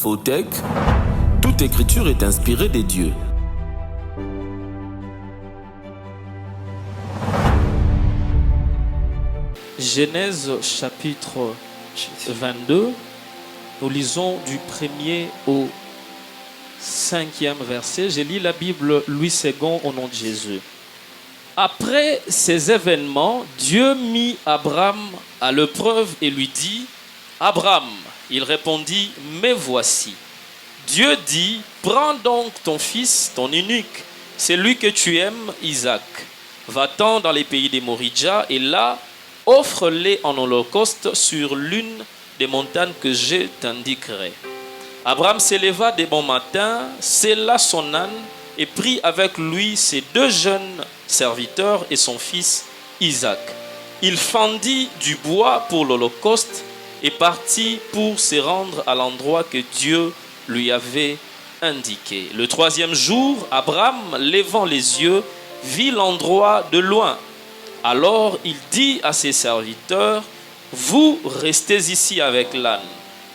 Infotech, toute écriture est inspirée des dieux. Genèse chapitre 22, nous lisons du 1er au 5e verset. Je lis la Bible Louis II au nom de Jésus. Après ces événements, Dieu mit Abraham à l'épreuve et lui dit, « Abraham !» Il répondit, « Me voici. » Dieu dit, « Prends donc ton fils, ton unique, celui que tu aimes, Isaac. Va-t'en dans les pays des Moridja et là, offre-les en holocauste sur l'une des montagnes que je t'indiquerai. » Abraham s'éleva dès bon matin, sella son âne et prit avec lui ses deux jeunes serviteurs et son fils Isaac. Il fendit du bois pour l'holocauste et partit pour se rendre à l'endroit que Dieu lui avait indiqué. Le troisième jour, Abraham, levant les yeux, vit l'endroit de loin. Alors il dit à ses serviteurs, « Vous restez ici avec l'âne.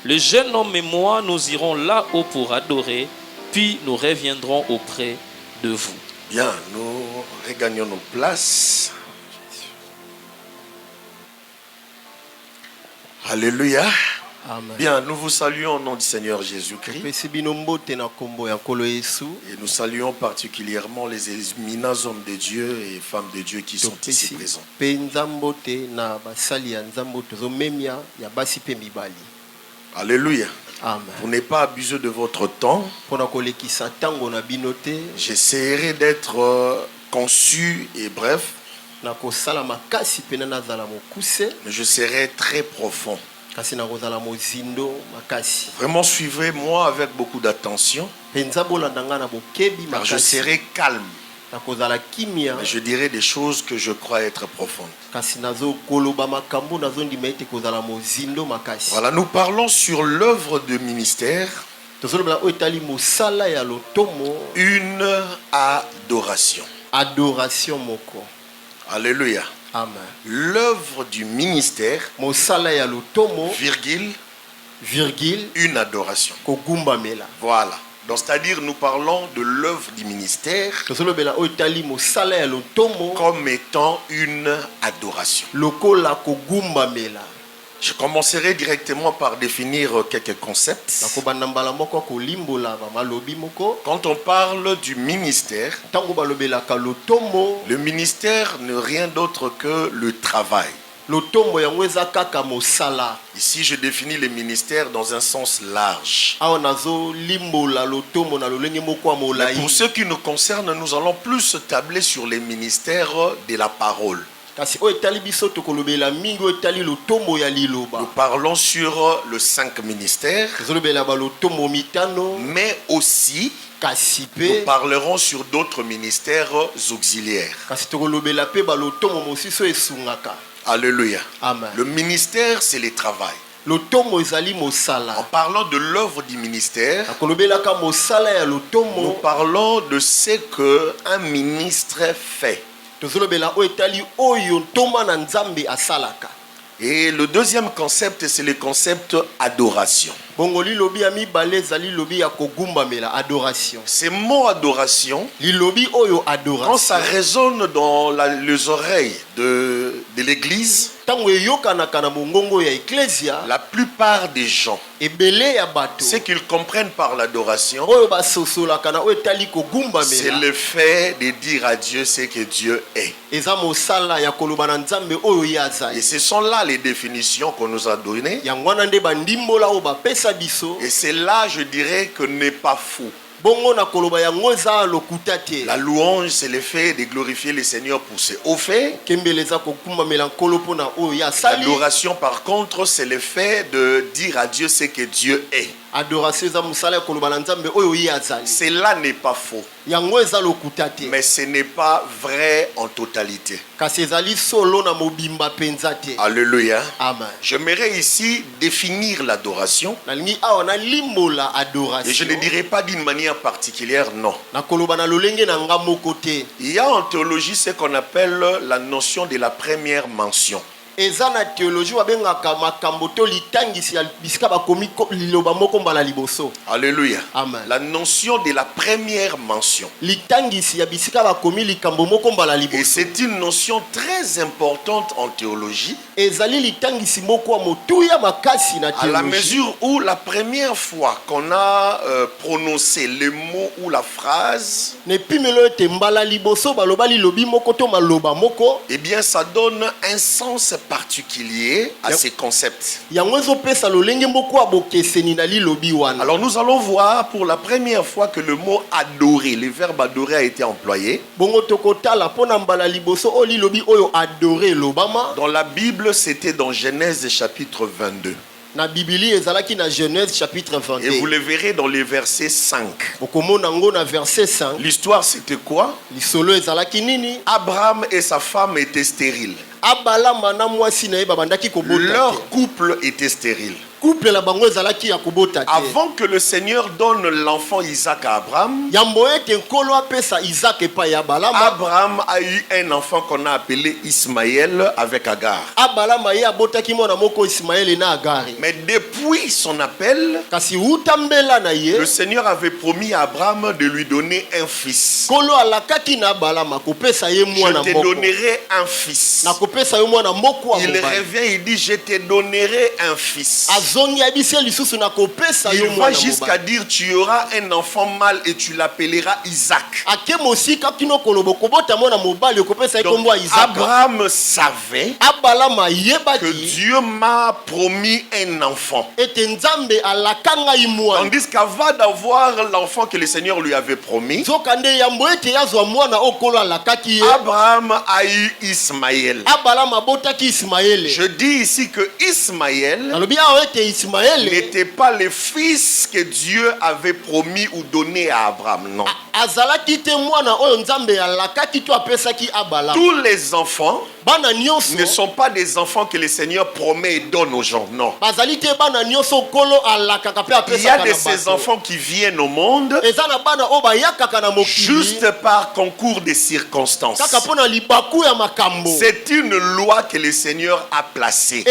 Le jeune homme et moi, nous irons là-haut pour adorer, puis nous reviendrons auprès de vous. » Bien, nous regagnons nos places. Alléluia. Amen. Bien, nous vous saluons au nom du Seigneur Jésus-Christ. Et nous saluons particulièrement les éminents hommes de Dieu et femmes de Dieu qui sont ici présents. Alléluia. Amen. Pour ne pas abuser de votre temps, j'essaierai d'être concis et bref, mais je serai très profond. Vraiment, suivez-moi avec beaucoup d'attention, car je serai calme. Mais je dirai des choses que je crois être profondes. Voilà, nous parlons sur l'œuvre de ministère, une adoration. Alléluia. Amen. L'œuvre du ministère, virgule, une adoration. Voilà. Donc, c'est-à-dire, nous parlons de l'œuvre du ministère comme étant une adoration. Je commencerai directement par définir quelques concepts. Quand on parle du ministère, le ministère n'est rien d'autre que le travail. Ici, je définis le ministère dans un sens large. Mais pour ce qui nous concerne, nous allons plus tabler sur les ministères de la parole. Nous parlons sur le 5 ministères, mais aussi nous parlerons sur d'autres ministères auxiliaires. Alléluia. Amen. Le ministère, c'est le travail. En parlant de l'œuvre du ministère, nous parlons de ce qu'un ministre fait. Et le deuxième concept, c'est le concept adoration. Ces mots adoration, quand ça résonne dans les oreilles de l'église, la plupart des gens, ce qu'ils comprennent par l'adoration, c'est le fait de dire à Dieu ce que Dieu est. Et ce sont là les définitions qu'on nous a données. Et c'est là, je dirais, que n'est pas fou. La louange, c'est le fait de glorifier le Seigneur pour ses hauts faits. L'adoration, par contre, c'est le fait de dire à Dieu ce que Dieu est. Cela n'est pas faux. Mais ce n'est pas vrai en totalité. Alléluia. Amen. J'aimerais ici définir l'adoration. Et je ne dirais pas d'une manière particulière, non. Il y a en théologie ce qu'on appelle la notion de la première mention. ezana théologie babengaka makambo to litangisi ya bisika bakomi liloba moko mbala liboso. Alléluia. Amen. La notion de la première mention. Litangisi ya bisika bakomi likambo moko mbala liboso. Et c'est une notion très importante en théologie. Ezali litangisi moko wa motuya makasi na théologie. À la mesure où la première fois qu'on a prononcé le mot ou la phrase, ne pimelo te mbala liboso baloba lilobi moko to maloba moko, eh bien ça donne un sens particulier à ces concepts. Alors nous allons voir pour la première fois que le mot adorer, le verbe adorer a été employé. Dans la Bible, c'était dans Genèse chapitre 22. Et vous le verrez dans les versets 5. L'histoire c'était quoi? Abraham et sa femme étaient stériles. Leur couple était stérile. Avant que le Seigneur donne l'enfant Isaac à Abraham, Abraham a eu un enfant qu'on a appelé Ismaël avec Agar. Mais depuis son appel, le Seigneur avait promis à Abraham de lui donner un fils. Je te donnerai un fils. Il revient, il dit, je te donnerai un fils. Il va jusqu'à dire, tu auras un enfant mâle et tu l'appelleras Isaac. Donc, Abraham savait que Dieu m'a promis un enfant. Tandis qu'avant d'avoir l'enfant que le Seigneur lui avait promis, Abraham a eu Ismaël. Je dis ici que Ismaël n'était pas le fils que Dieu avait promis ou donné à Abraham, non. Tous les enfants ne sont pas des enfants que le Seigneur promet et donne aux gens, non. Il y a de ces enfants qui viennent au monde juste par concours de circonstances. C'est une loi que le Seigneur a placée.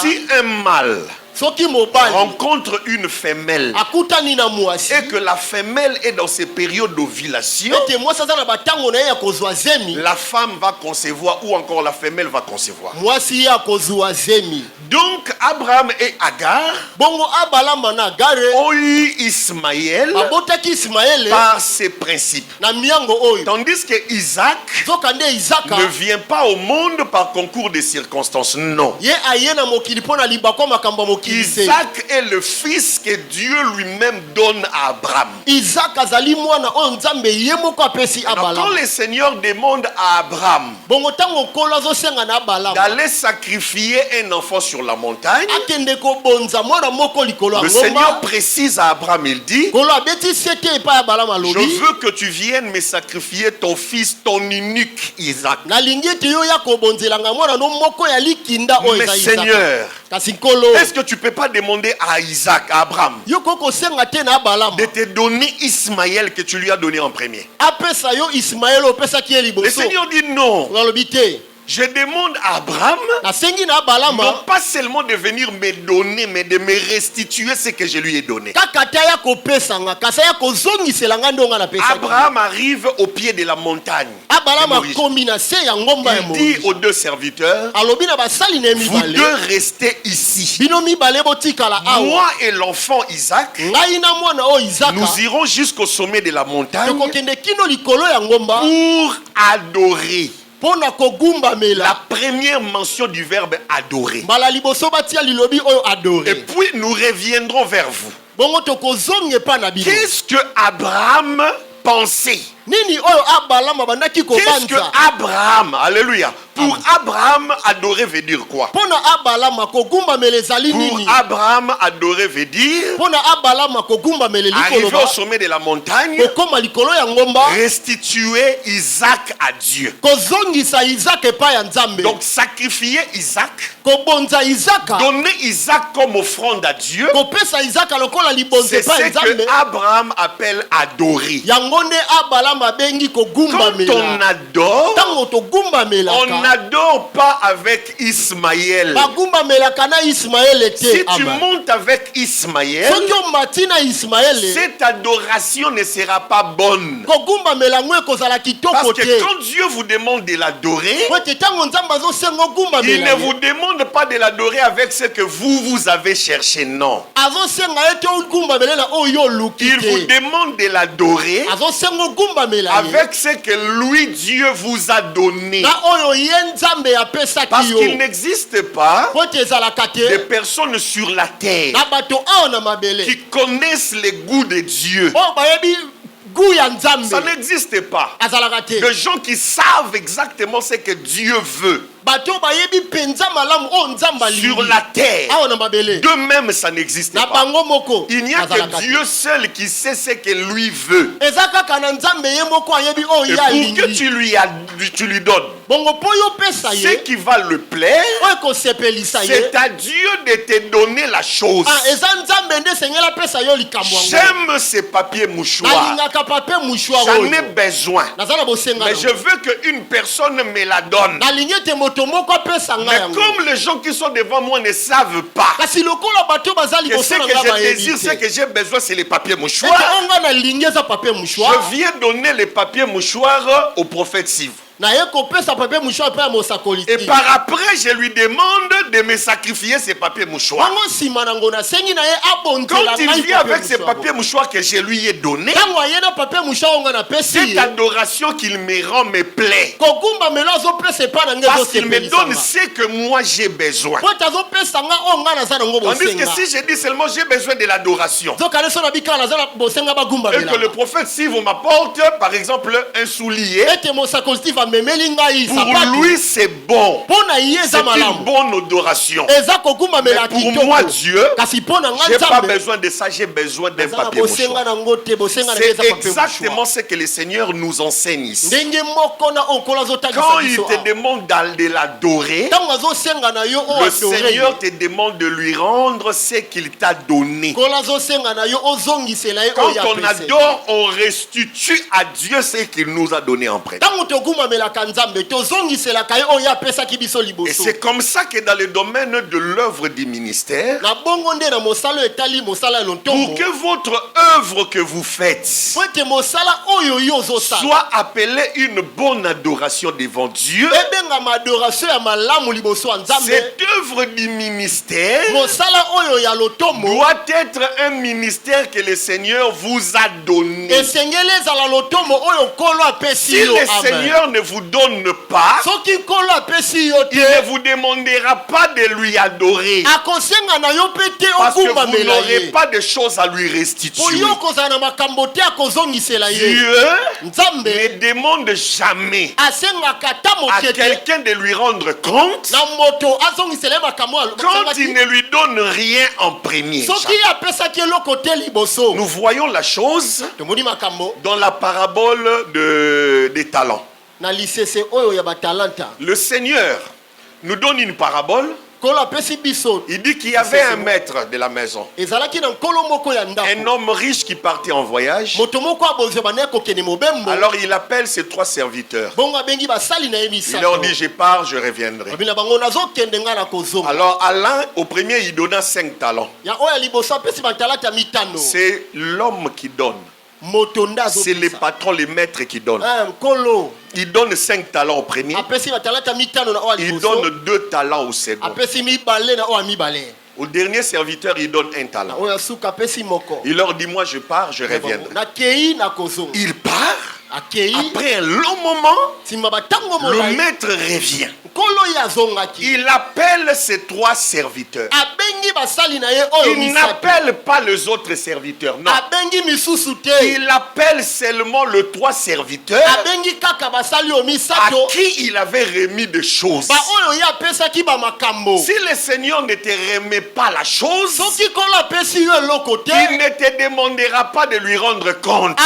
Si un mâle rencontre une femelle et que la femelle est dans ses périodes d'ovulation, la femme va concevoir ou encore la femelle va concevoir. Donc Abraham et Agar ont eu Ismaël par ces principes. Tandis que Isaac ne vient pas au monde par concours de circonstances. Non. Isaac est le fils que Dieu lui-même donne à Abraham. Quand le Seigneur demande à Abraham d'aller sacrifier un enfant sur la montagne, le Seigneur précise à Abraham, il dit, je veux que tu viennes me sacrifier ton fils, ton unique Isaac. Mais Seigneur, est-ce que tu peux pas demander à Isaac, à Abraham, de te donner Ismaël que tu lui as donné en premier? Le Seigneur dit non. Je demande à Abraham non pas seulement de venir me donner, mais de me restituer ce que je lui ai donné. Abraham arrive au pied de la montagne. Il dit aux deux serviteurs, vous deux restez ici. Moi et l'enfant Isaac, nous irons jusqu'au sommet de la montagne pour adorer. La première mention du verbe adorer. Et puis nous reviendrons vers vous. Qu'est-ce que Abraham pensait? Qu'est-ce que Abraham, alléluia, pour Abraham adorer veut dire quoi? Pour Abraham adorer veut dire arriver au sommet de la montagne, restituer Isaac à Dieu. Donc sacrifier Isaac, donner Isaac comme offrande à Dieu, c'est ce que Abraham appelle adorer. on adore, on n'adore pas avec Ismaël. Si tu montes avec Ismaël, cette adoration ne sera pas bonne. Parce que quand Dieu vous demande de l'adorer, il ne vous demande pas de l'adorer avec ce que vous avez cherché, non. Il vous demande de l'adorer avec ce que lui, Dieu, vous a donné. Parce qu'il n'existe pas de personnes sur la terre qui connaissent les goûts de Dieu. Ça n'existe pas. De gens qui savent exactement ce que Dieu veut. Sur la terre, d'eux-mêmes, ça n'existe pas. Il n'y a que Dieu seul qui sait ce que lui veut. Et pour que tu lui donnes ce qui va le plaire, c'est à Dieu de te donner la chose. J'aime ces papiers mouchoirs. J'en ai besoin. Mais je veux qu'une personne me la donne. Mais comme les gens qui sont devant moi ne savent pas que ce que je désire, ce que j'ai besoin, c'est les papiers mouchoirs, je viens donner les papiers mouchoirs au prophète Siv. Et par après, je lui demande de me sacrifier ces papiers mouchoirs. Quand il vient avec ces papiers mouchoirs que je lui ai donnés, cette adoration qu'il me rend me plaît. Parce qu'il me donne ce que moi j'ai besoin. Tandis que si je dis seulement j'ai besoin de l'adoration, et que le prophète Siv m'apporte par exemple un soulier, pour lui c'est bon, c'est une bonne adoration. Mais pour moi Dieu, j'ai pas besoin de ça, j'ai besoin d'un papier mouchoir. C'est exactement ce que le Seigneur nous enseigne ici. Quand il te demande de l'adorer, le Seigneur te demande de lui rendre ce qu'il t'a donné. Quand on adore, on restitue à Dieu ce qu'il nous a donné en prêt. Et c'est comme ça que dans le domaine de l'œuvre du ministère, pour que votre œuvre que vous faites soit appelée une bonne adoration devant Dieu, cette œuvre du ministère doit être un ministère que le Seigneur vous a donné. Si le Seigneur ne vous donne pas, il ne vous demandera pas de lui adorer, parce que vous n'aurez pas de choses à lui restituer. Dieu ne demande jamais à quelqu'un de lui rendre compte quand il ne lui donne rien en premier. Nous voyons la chose dans la parabole des talents. Le Seigneur nous donne une parabole. Il dit qu'il y avait un maître de la maison, un homme riche qui partait en voyage. Alors il appelle ses 3 serviteurs. Il leur dit: je pars, je reviendrai. Alors à l'un, au premier, il donna 5 talents. C'est l'homme qui donne. C'est les patrons, les maîtres qui donnent. Il donne 5 talents au premier. Il donne 2 talents au second. Au dernier serviteur, il donne 1 talent. Il leur dit: moi je pars, je reviendrai. Il part. Après un long moment, le maître revient. Il appelle ses 3 serviteurs. Il n'appelle pas les autres serviteurs, non. Il appelle seulement les 3 serviteurs à qui il avait remis des choses. Si le Seigneur ne te remet pas la chose, il ne te demandera pas de lui rendre compte.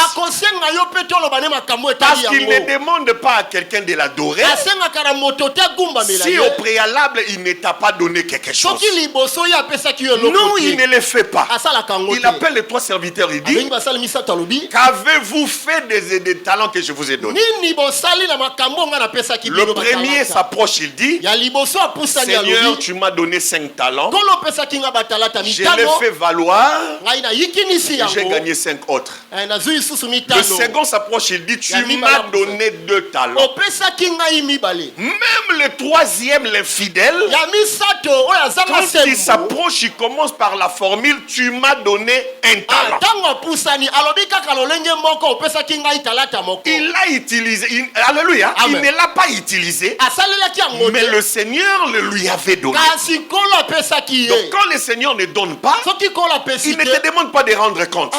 Parce qu'il ne demande pas à quelqu'un de l'adorer si au préalable il ne t'a pas donné quelque chose. Non, il ne le fait pas. Il appelle les 3 serviteurs, il dit: qu'avez-vous fait des talents que je vous ai donnés? Le premier s'approche, il dit: Seigneur, tu m'as donné 5 talents. Je l'ai fait valoir et j'ai gagné 5 autres. Le second s'approche, il dit: tu m'as donné 2 talents. Même le troisième, l'infidèle, quand il s'approche, il commence par la formule: tu m'as donné 1 talent. Il l'a utilisé, alléluia, il ne l'a pas utilisé, mais le Seigneur le lui avait donné. Donc quand le Seigneur ne donne pas, il ne te demande pas de rendre compte.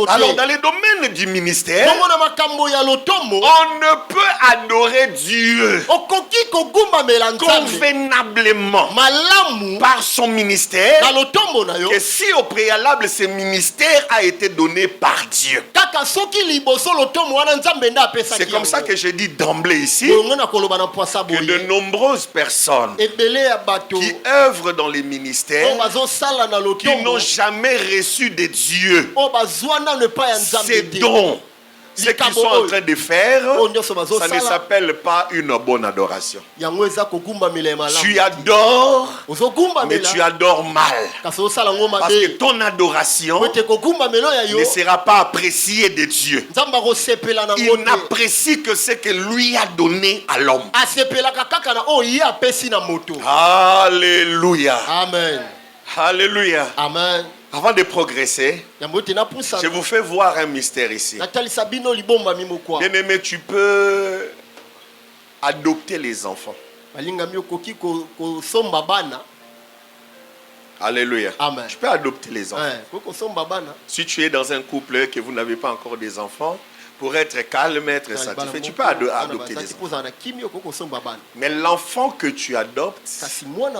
Alors dans les domaines du ministère, on ne peut adorer Dieu convenablement par son ministère que si au préalable ce ministère a été donné par Dieu. C'est comme ça que je dis d'emblée ici que de nombreuses personnes qui œuvrent dans les ministères, qui n'ont jamais reçu de Dieu ces dons, ce qu'ils sont en train de faire, ça ne s'appelle pas une bonne adoration. Tu adores, mais tu adores mal. Parce que ton adoration ne sera pas appréciée de Dieu. Il n'apprécie que ce que lui a donné à l'homme. Alléluia. Amen. Alléluia. Amen. Avant de progresser, je vous fais voir un mystère ici. Bien-aimé, tu peux adopter les enfants. Alléluia. Amen. Tu peux adopter les enfants. Si tu es dans un couple et que vous n'avez pas encore des enfants, pour être calme, être satisfait, tu peux adopter des enfants. Mais l'enfant que tu adoptes,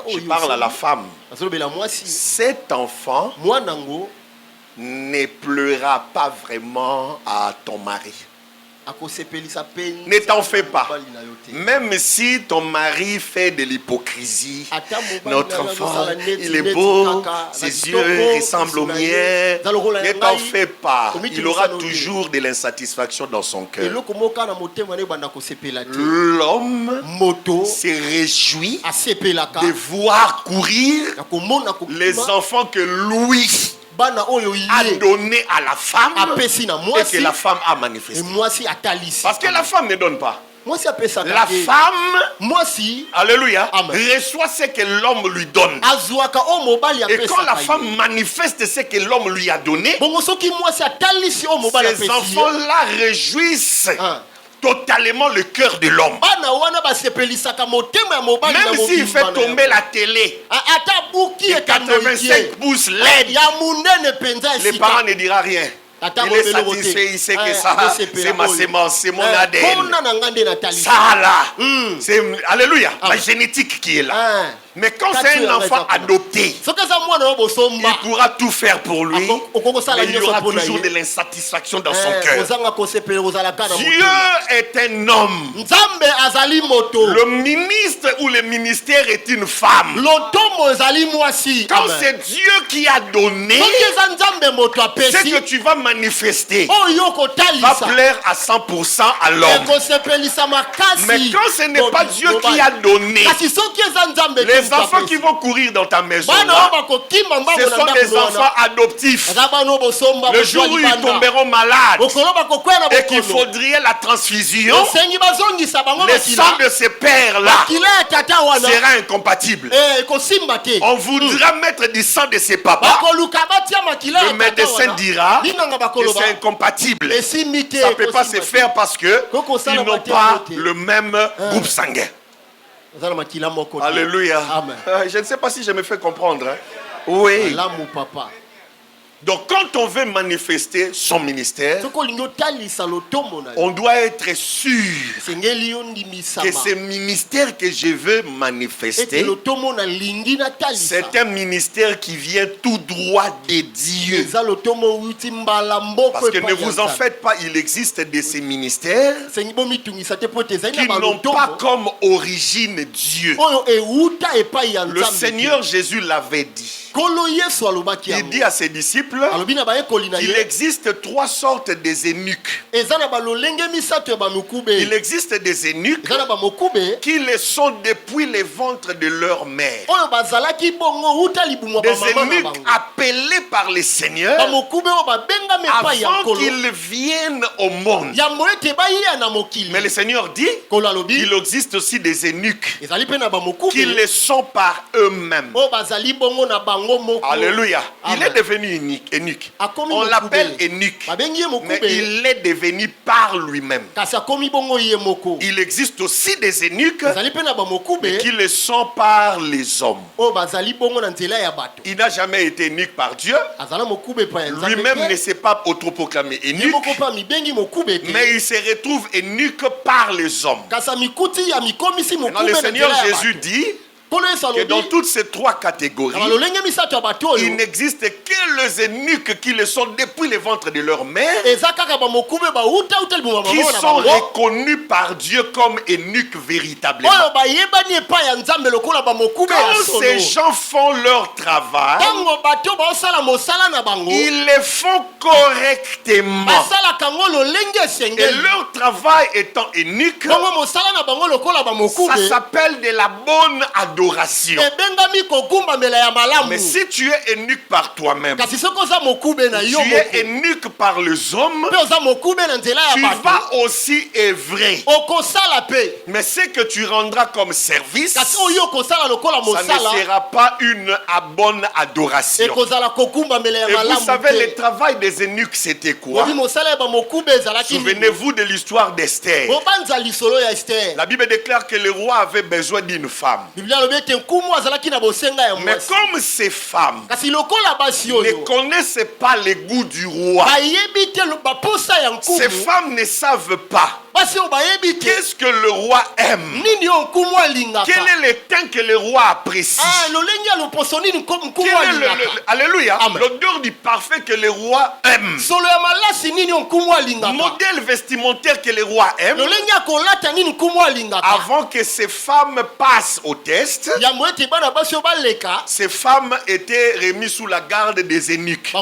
je parle à la femme, cet enfant ne pleurera pas vraiment à ton mari. Ne t'en fais pas. Même si ton mari fait de l'hypocrisie, notre enfant, il est beau, ses yeux ressemblent aux miens, ne t'en fais pas. Il aura toujours de l'insatisfaction dans son cœur. L'homme se réjouit de voir courir les enfants que lui a donné à la femme et que la femme a manifesté. Parce que la femme ne donne pas. La femme, alléluia, reçoit ce que l'homme lui donne. Et quand la femme manifeste ce que l'homme lui a donné, ces enfants-là réjouissent totalement le cœur de l'homme. Même s'il fait tomber la télé de 85 pouces LED, les parents ne diront rien. Il est satisfait, il sait que ça, c'est ma sémence, c'est mon ADN. Ça là, c'est, alléluia, la génétique qui est là. Mais quand c'est un enfant adopté, il pourra tout faire pour lui, mais il y aura toujours de l'insatisfaction dans son cœur. Dieu est un homme. Le ministre ou le ministère est une femme. Quand c'est Dieu qui a donné, ce que tu vas manifester va plaire à 100% à l'homme. Mais quand ce n'est pas Dieu qui a donné, les enfants qui vont courir dans ta maison là, ce sont des enfants adoptifs. Le jour où ils tomberont malades et qu'il faudrait la transfusion, le sang de ces pères là sera incompatible. On voudra mettre du sang de ses papas. Le médecin dira que c'est incompatible. Ça ne peut pas se faire parce qu'ils n'ont pas le même groupe sanguin. Alléluia. Amen. Je ne sais pas si je me fais comprendre. Hein. Oui. Donc quand on veut manifester son ministère, on doit être sûr que ce ministère que je veux manifester, c'est un ministère qui vient tout droit de Dieu. Parce que ne vous en faites pas, il existe de ces ministères qui n'ont pas comme origine Dieu. Le Seigneur Jésus l'avait dit. Il dit à ses disciples qu'il existe 3 sortes des eunuques. Il existe des eunuques qui le sont depuis les ventres de leur mère. Des eunuques appelés par le Seigneur avant qu'ils viennent au monde. Mais le Seigneur dit qu'il existe aussi des eunuques qui le sont par eux-mêmes. Alléluia. Il est devenu eunuque. On l'appelle eunuque, mais il est devenu par lui-même. Il existe aussi des eunuques qui le sont par les hommes. Il n'a jamais été eunuque par Dieu. Lui-même ne s'est pas autoproclamé eunuque, mais il se retrouve eunuque par les hommes. Maintenant, le Seigneur Jésus dit que dans toutes ces 3 catégories, il n'existe que les eunuques qui le sont depuis le ventre de leur mère, qui sont reconnus par Dieu comme eunuques véritablement. Quand ces gens font leur travail, ils le font correctement. Et leur travail étant eunuque, ça s'appelle de la bonne adoration. Mais si tu es eunuque par toi-même, tu es eunuque par les hommes, tu vas aussi œuvrer. Mais ce que tu rendras comme service, ça ne sera pas une bonne adoration. Et vous savez, le travail des eunuques, c'était quoi? Souvenez-vous de l'histoire d'Esther. La Bible déclare que le roi avait besoin d'une femme. Mais comme ces femmes ne connaissent pas les goûts du roi, ces femmes ne savent pas qu'est-ce que le roi aime. Quel est le teint que le roi apprécie? Alléluia. L'odeur du parfum que le roi aime. Modèle vestimentaire que le roi aime. Avant que ces femmes passent au test, ces femmes étaient remises sous la garde des eunuques.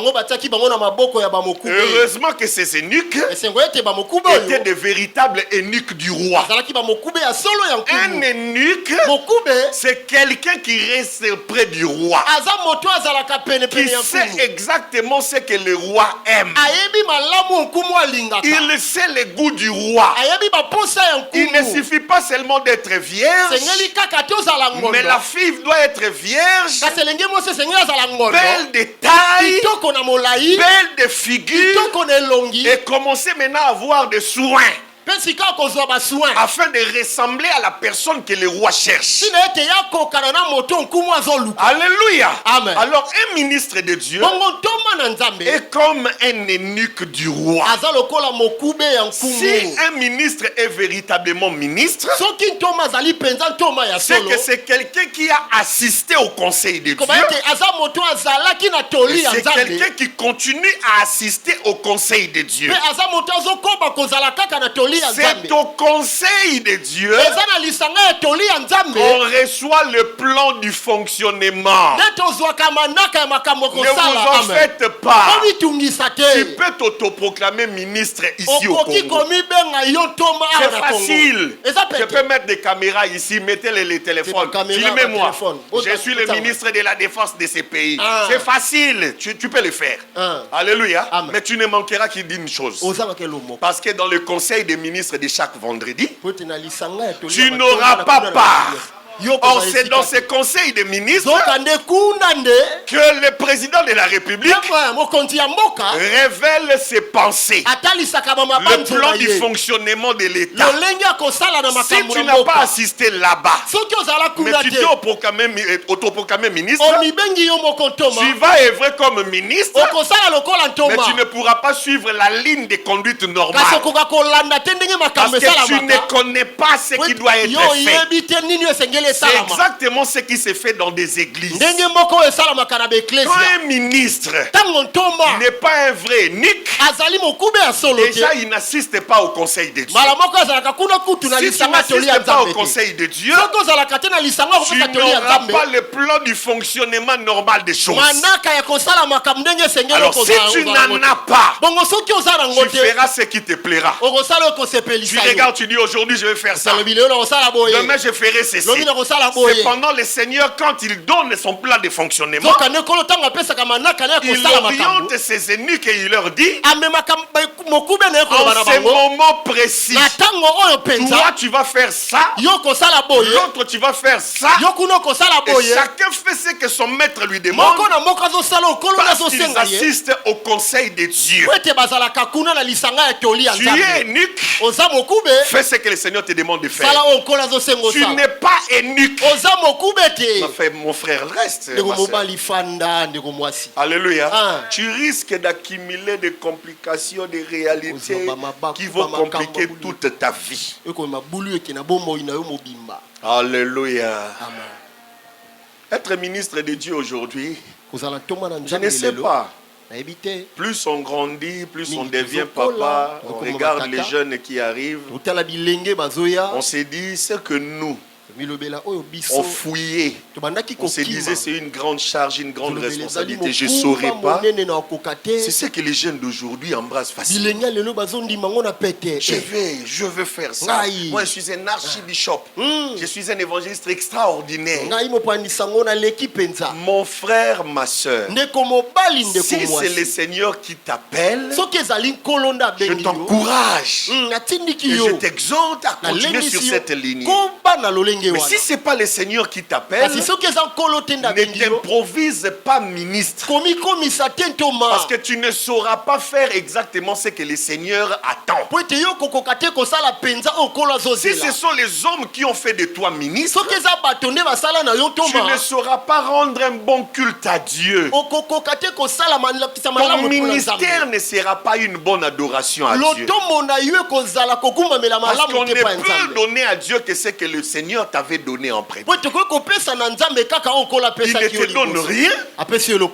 Heureusement que ces eunuques étaient de véritables eunuques du roi. Un eunuque, c'est quelqu'un qui reste près du roi, qui sait exactement ce que le roi aime. Il sait le goût du roi. Il ne suffit pas seulement d'être vierge, mais la fille doit être vierge, belle de taille, belle de figure, et commencer maintenant à avoir des soins afin de ressembler à la personne que le roi cherche. Alléluia. Amen. Alors un ministre de Dieu est comme un eunuque du roi. Si un ministre est véritablement ministre, c'est que c'est quelqu'un qui a assisté au conseil de Dieu. C'est quelqu'un qui continue à assister au conseil de Dieu. C'est au conseil de Dieu qu'on reçoit le plan du fonctionnement. Ne vous en faites pas. Tu peux t'autoproclamer ministre ici au Congo. C'est facile. Je peux mettre des caméras ici, mettez les téléphones. Filmez-moi. Je suis le ministre de la défense de ces pays. C'est facile. Tu peux le faire. Alléluia. Mais tu ne manqueras qu'il dit une chose. Parce que dans le conseil des ministres de chaque vendredi, tu n'auras pas part Or, c'est dans ces conseils de ministres que le président de la République révèle ses pensées, le plan du fonctionnement de l'État. Si tu n'as pas assisté là-bas, mais tu t'es autoproclamé ministre, tu vas œuvrer comme ministre, mais tu ne pourras pas suivre la ligne de conduite normale. Parce que tu ne connais pas ce qui doit être fait. C'est exactement ce qui se fait dans des églises. Quand un ministre n'est pas un vrai nick, déjà il n'assiste pas au conseil de Dieu. Si tu n'assistes pas au conseil de Dieu, tu n'auras pas le plan du fonctionnement normal des choses. Alors si tu n'en as pas, tu feras ce qui te plaira. Tu regardes, tu dis aujourd'hui je vais faire ça, demain je ferai ceci. Cependant le Seigneur, quand il donne son plan de fonctionnement, il oriente ses eunuques et il leur dit en ce moment précis, toi tu vas faire ça, l'autre tu vas faire ça, et chacun fait ce que son maître lui demande, parce qu'ils assistent au conseil de Dieu. Tu es eunuque, fais ce que le Seigneur te demande de faire. Tu n'es pas eunuque, mon frère, reste. Alléluia. Tu risques d'accumuler des complications, des réalités qui vont compliquer toute ta vie. Alléluia. Être ministre de Dieu aujourd'hui, je ne sais pas. Plus on grandit, plus on devient papa, on regarde les jeunes qui arrivent, on se dit ce que nous on fouillait, on se disait c'est une grande charge, une grande responsabilité, je ne saurais pas. C'est ce que les jeunes d'aujourd'hui embrassent facilement. Je veux faire ça. Moi je suis un archibishop, je suis un évangéliste extraordinaire. Mon frère, ma soeur, si c'est le Seigneur qui t'appelle, je t'encourage et je t'exhorte à continuer sur cette ligne. Mais si ce n'est pas le Seigneur qui t'appelle, ne t'improvise pas ministre. Parce que tu ne sauras pas faire exactement ce que le Seigneur attend. Si ce sont les hommes qui ont fait de toi ministre, tu ne sauras pas rendre un bon culte à Dieu. Ton ministère ne sera pas une bonne adoration à Dieu. Parce qu'on ne peut donner à Dieu que ce que le Seigneur t'avait donné en premier. Il ne te donne rien.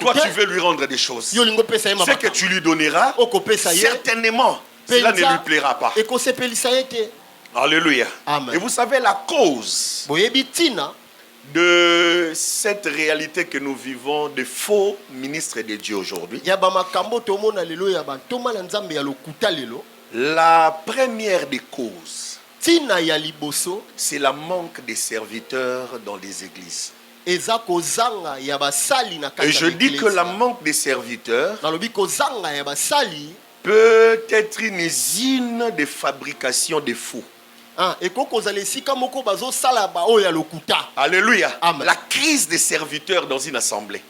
Toi tu veux lui rendre des choses. Ce que tu lui donneras, certainement cela ne lui plaira pas. Alléluia. Et vous savez la cause de cette réalité que nous vivons de faux ministres de Dieu aujourd'hui. La première des causes, c'est la manque de serviteurs dans les églises. Et je dis que la manque de serviteurs peut être une usine de fabrication de faux. Alléluia. La crise des serviteurs dans une assemblée,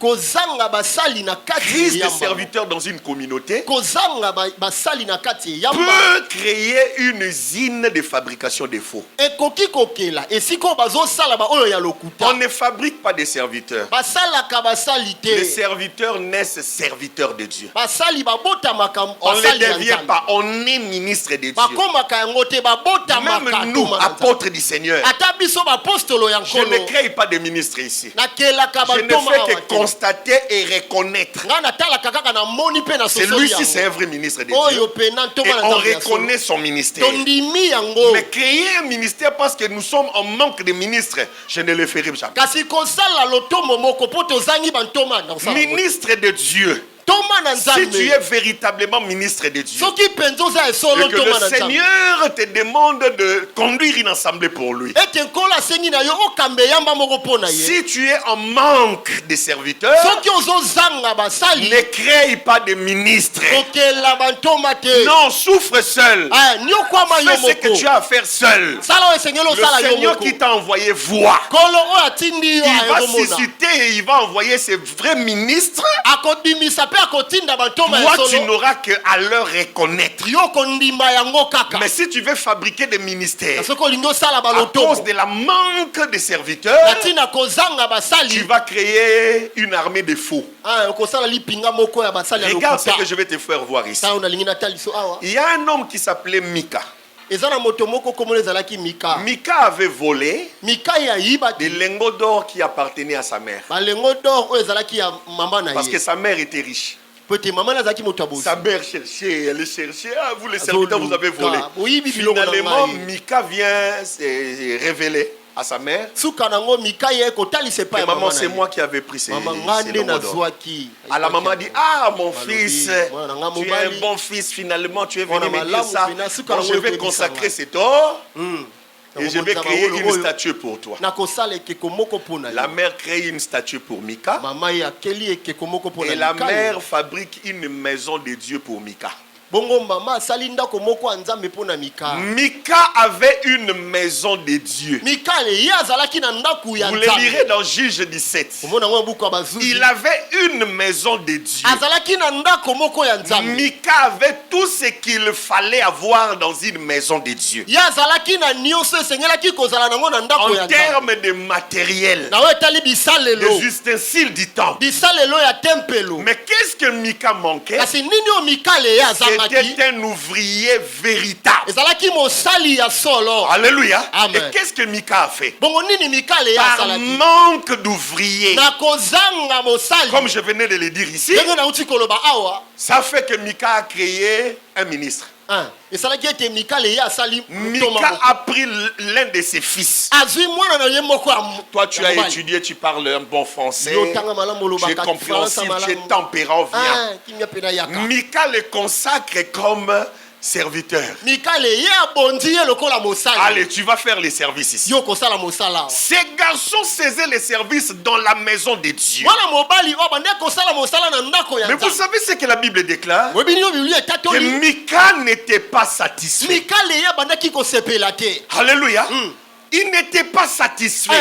crise des serviteurs dans une communauté peut créer une usine de fabrication de faux. On ne fabrique pas des serviteurs. Les serviteurs naissent serviteurs de Dieu. On ne les devient pas, on est ministre de Dieu. Même nous, apôtres du Seigneur, je ne crée pas de ministre ici. Je ne fais que constater et reconnaître. Celui-ci, c'est un vrai ministre de Dieu. Et on reconnaît son ministère. Mais créer un ministère parce que nous sommes en manque de ministres, je ne le ferai jamais. Ministre de Dieu, Si tu es véritablement ministre de Dieu, et que le Seigneur te demande de conduire une assemblée pour lui, si tu es en manque de serviteurs, ne crée pas de ministres. Non, souffre seul. Fais ce que tu as à faire seul. Le Seigneur qui t'a envoyé voit. Il va susciter et il va envoyer ses vrais ministres. Toi, tu n'auras qu'à leur reconnaître. Mais si tu veux fabriquer des ministères à cause de la manque de serviteurs, tu vas créer une armée de faux. Regarde ce que je vais te faire voir ici. Il y a un homme qui s'appelait Mika. Mika avait volé des lingots d'or qui appartenaient à sa mère. Parce que sa mère était riche. Sa mère cherchait, elle cherchait. Ah, vous les serviteurs, vous avez volé. Finalement, Mika vient se révéler à sa mère. Maman, c'est moi qui avais pris ces lingots d'or. À la maman dit, ah mon fils, tu es un bon fils, finalement tu es venu me dire ça. Quand je vais consacrer cet or, et je vais créer une statue pour toi. La mère crée une statue pour Mika. Et la mère fabrique une maison de Dieu pour Mika. Mika avait une maison de Dieu. Vous le lirez dans Juge 17. Il avait une maison de Dieu. Mika avait tout ce qu'il fallait avoir dans une maison de Dieu. En termes de matériel, des ustensiles du temple. Mais qu'est-ce que Mika manquait? C'était un ouvrier véritable. Alléluia. Amen. Et qu'est-ce que Mika a fait? Par manque d'ouvriers, comme je venais de le dire ici, ça fait que Mika a créé un ministre. Mika a pris l'un de ses fils. Toi, tu as étudié, tu parles un bon français, tu es compréhensible, tu es tempérant, viens. Mika le consacre comme serviteur. Allez, tu vas faire les services ici. Ces garçons faisaient les services dans la maison de Dieu. Mais vous savez ce que la Bible déclare? Que Mika n'était pas satisfait. Alléluia. Il n'était pas satisfait.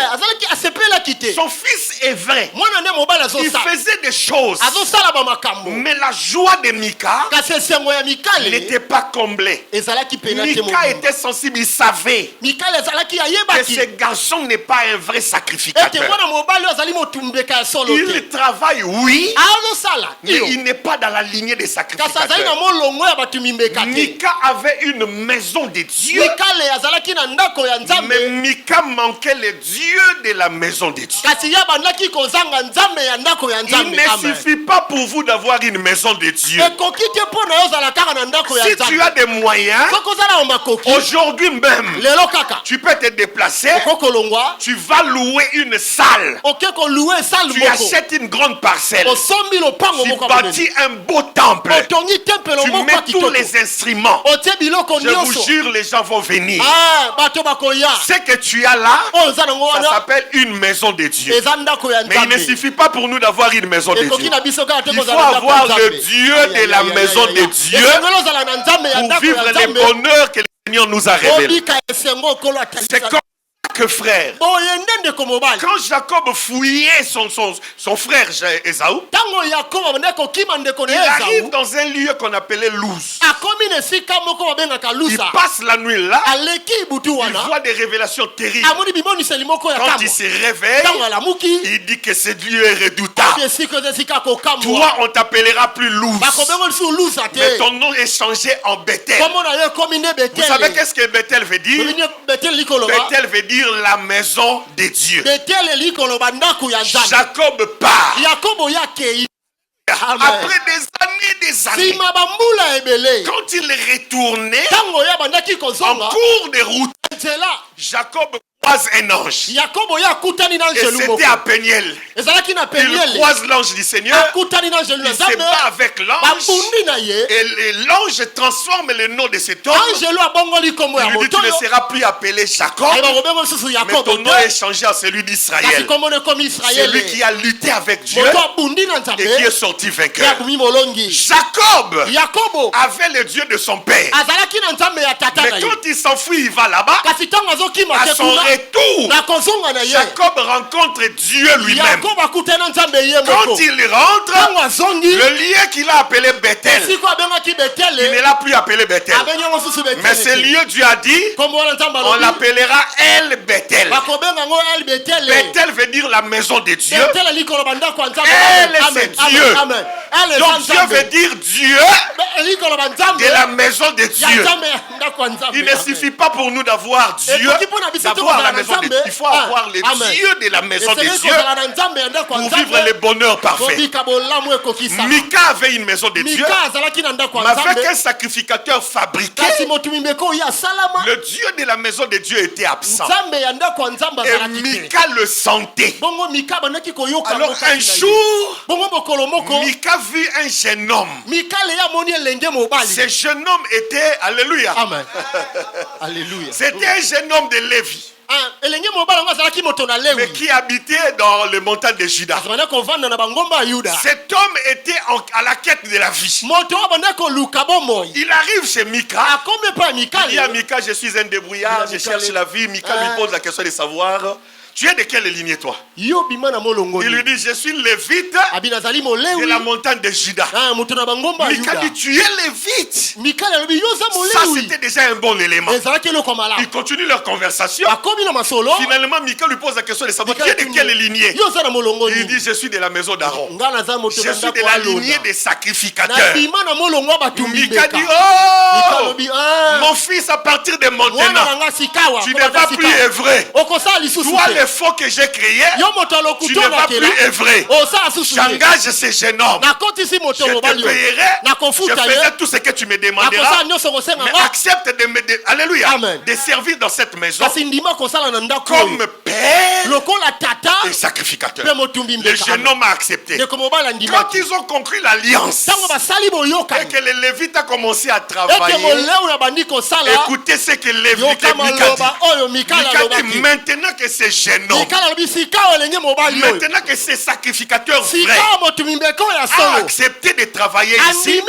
Son fils est vrai. Il faisait des choses. Mais la joie de Mika n'était pas comblée. Mika était sensible. Il savait que ce garçon n'est pas un vrai sacrificateur. Il travaille, oui, mais il n'est pas dans la lignée des sacrificateurs. Mika avait une maison de Dieu. Mais Mika manquait le Dieu de la maison de Dieu. Il ne suffit pas pour vous d'avoir une maison de Dieu. Si tu as des moyens, aujourd'hui même, tu peux te déplacer. Tu vas louer une salle. Tu achètes une grande parcelle. Tu bâtis un beau temple. Tu mets tous les instruments. Je vous jure, les gens vont venir. Ce que tu as là, ça s'appelle une maison de Dieu. Mais il ne suffit pas pour nous d'avoir une maison de Dieu. Il faut avoir le Dieu de la maison de Dieu pour vivre le bonheur que le Seigneur nous a révélé. C'est comme que frère, quand Jacob fouillait son frère Ésaü, il arrive dans un lieu qu'on appelait Luz. Il passe la nuit là. Il voit des révélations terribles. Quand il se réveille, il dit que ce lieu est redoutable. Toi, on t'appellera plus Luz, mais ton nom est changé en Bethel. Vous savez qu'est-ce que Bethel veut dire? Bethel veut dire la maison de Dieu. Jacob part. Après des années, quand il retournait en cours de route, Jacob croise un ange. Et c'était à Péniel. Il croise l'ange du Seigneur. Il se bat avec l'ange. Et l'ange transforme le nom de cet homme. Il lui dit, tu ne seras plus appelé Jacob, mais ton nom est changé à celui d'Israël. C'est lui qui a lutté avec Dieu et qui est sorti vainqueur. Jacob avait le Dieu de son père. Mais quand il s'enfuit, il va là-bas. À son retour, Jacob rencontre Dieu lui-même. Quand il rentre, le lieu qu'il a appelé Bethel, il ne l'a plus appelé Bethel. Mais ce lieu, Dieu a dit, on l'appellera El Bethel. Bethel veut dire la maison de Dieu. Elle, c'est Dieu. Donc Dieu veut dire Dieu de la maison de Dieu. Il ne suffit pas pour nous d'avoir Dieu, d'avoir la maison de Dieu. Il faut avoir les dieux de la maison de Dieu pour vivre le bonheur parfait. Mika avait une maison de Dieu, mais avec un sacrificateur fabriqué, le Dieu de la maison de Dieu était absent. Et Mika le sentait. Alors un jour, Mika vit un jeune homme. Ce jeune homme était, alléluia, Amen. Alléluia. C'était un jeune homme de Lévi, mais qui habitait dans les montagnes de Juda. Cet homme était à la quête de la vie. Il arrive chez Mika. Il dit à Mika, je suis un débrouillard, je cherche la vie. Mika lui pose la question de savoir, tu es de quelle lignée toi? Il lui dit, je suis lévite de la montagne de Juda. Mika dit, tu es lévite. Ça c'était déjà un bon élément. Ils continuent leur conversation. Finalement Mika lui pose la question de savoir, tu es de quelle lignée? Il dit, je suis de la maison d'Aaron. Je suis de la lignée des sacrificateurs. Mika dit, oh, mon fils, à partir de maintenant, tu ne vas plus œuvrer. Toi, le faux que j'ai créé, tu ne vas plus œuvrer. J'engage ces jeunes hommes. Je te payerai. Je ferai tout ce que tu me demanderas. Mais accepte de me alléluia, de servir dans cette maison comme père et sacrificateur. Le jeune homme a accepté. Quand ils ont conclu l'alliance et que le Lévite a commencé à travailler, écoutez ce que Mika dit. Mika dit, maintenant que ces jeunes hommes, maintenant que ces sacrificateurs vrais ont accepté de travailler ici,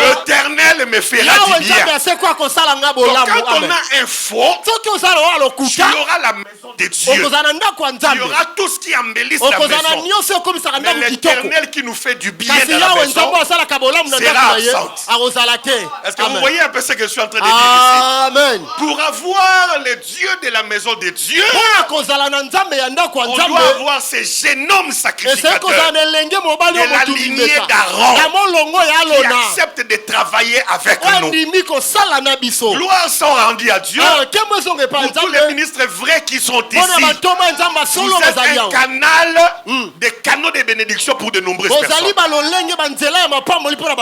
l'Éternel me fera du bien. Donc quand on a un faux, tu auras la maison de Dieu. Il y aura tout ce qui embellisse la maison. Mais l'Éternel qui nous fait du bien dans la maison sera absent. Est-ce que vous voyez un peu ce que je suis en train de dire ici? Pour avoir le Dieu de la maison de Dieu, on doit avoir ces jeunes hommes sacrificateurs de la lignée d'Aaron qui acceptent de travailler avec nous. Gloire sont rendues à Dieu pour tous les ministres vrais qui sont ici. Vous êtes un canal, des canaux de bénédiction pour de nombreuses personnes.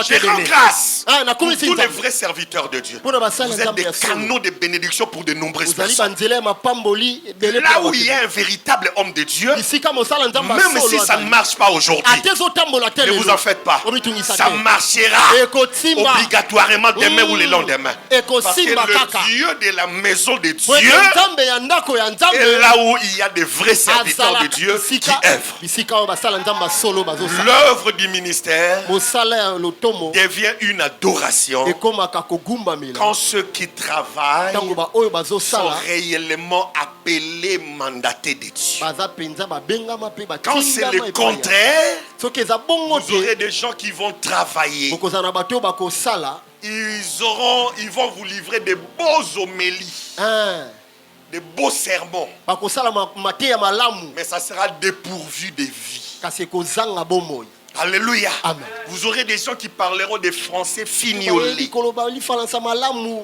Je rends grâce pour tous les vrais serviteurs de Dieu. Vous êtes des canaux de bénédiction pour de nombreuses personnes. Là où il y a un véritable homme de Dieu, même si ça ne marche pas aujourd'hui, ne vous en faites pas, ça marchera obligatoirement demain ou le lendemain. Parce que le Dieu de la maison de Dieu est là où il y a des vrais serviteurs de Dieu qui œuvrent. L'œuvre du ministère devient une adoration quand ceux qui travaillent sont réellement appelés, mandatés de Dieu. Quand c'est le contraire, vous aurez des gens qui vont travailler. Ils vont vous livrer des beaux homélies, des beaux sermons, mais ça sera dépourvu de vie. Alléluia. Amen. Vous aurez des gens qui parleront des français fignolés,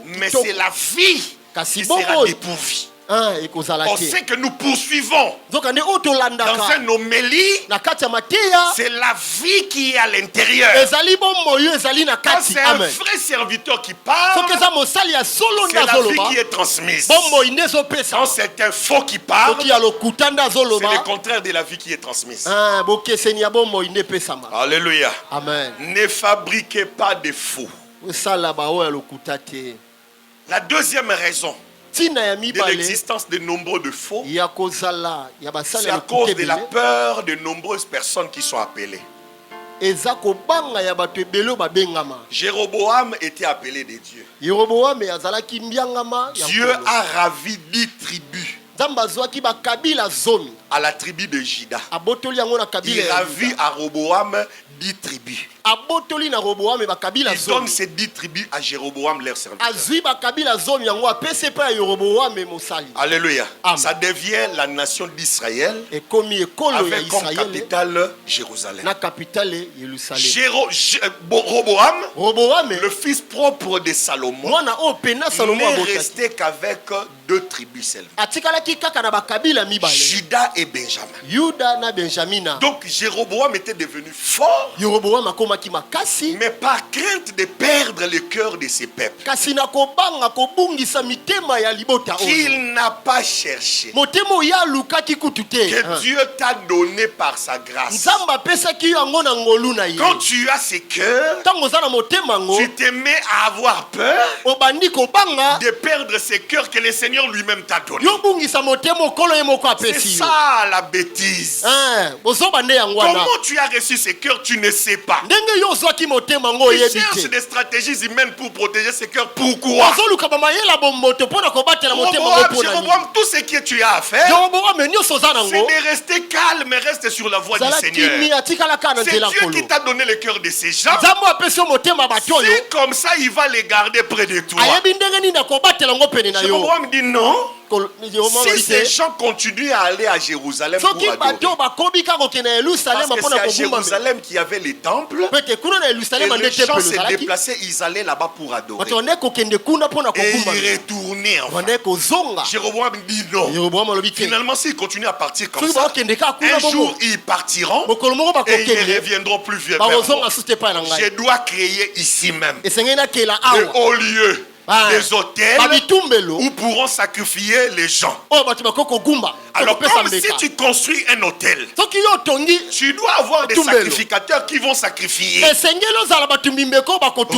mais c'est la vie qui sera dépourvue. On sait que nous poursuivons dans un homélie. C'est la vie qui est à l'intérieur. Quand c'est un vrai serviteur qui parle, c'est la vie qui est transmise. Quand c'est un faux qui parle, c'est le contraire de la vie qui est transmise. Alléluia. Amen. Ne fabriquez pas de faux. La deuxième raison de l'existence de nombreux de faux, c'est à cause de la peur de nombreuses personnes qui sont appelées. Jéroboam était appelé de Dieu. Dieu a ravi 10 tribus à la tribu de Juda. Il ravit à Roboam 10 tribus. Il donne ces 10 tribus à Jéroboam, leur serviteur. Alléluia. Ça devient la nation d'Israël avec comme capitale Jérusalem. Roboam, le fils propre de Salomon, n'est resté qu'avec 2 tribus seulement. Juda et Benjamin. Donc Jéroboam était devenu fort, mais par crainte de perdre le cœur de ses peuples, qu'il n'a pas cherché, que Dieu t'a donné par sa grâce. Quand tu as ce cœur, tu te mets à avoir peur de perdre ce cœur que le Seigneur lui-même t'a donné. C'est ça la bêtise. Comment tu as reçu ce cœur, tu ne sais pas. Tu cherches des stratégies humaines pour protéger ce cœur. Pourquoi? Jéroboam, tout ce que tu as à faire, c'est de rester calme et rester sur la voie du Seigneur. C'est Dieu qui t'a donné le cœur de ces gens. C'est comme ça, il va les garder près de toi. Jéroboam dit non. Si ces gens continuent à aller à Jérusalem pour adorer, parce que c'est à Jérusalem qu'il y avait les temples, et les gens se déplaçaient, ils allaient là-bas pour adorer. Et ils retournaient enfin. Jéroboam dit non. Finalement, s'ils continuent à partir comme ça, un jour ils partiront et ils ne reviendront plus vers moi. Je dois créer ici même de hauts lieux, des hôtels où pourront sacrifier les gens. Alors comme si tu construis un hôtel, tu dois avoir des sacrificateurs qui vont sacrifier.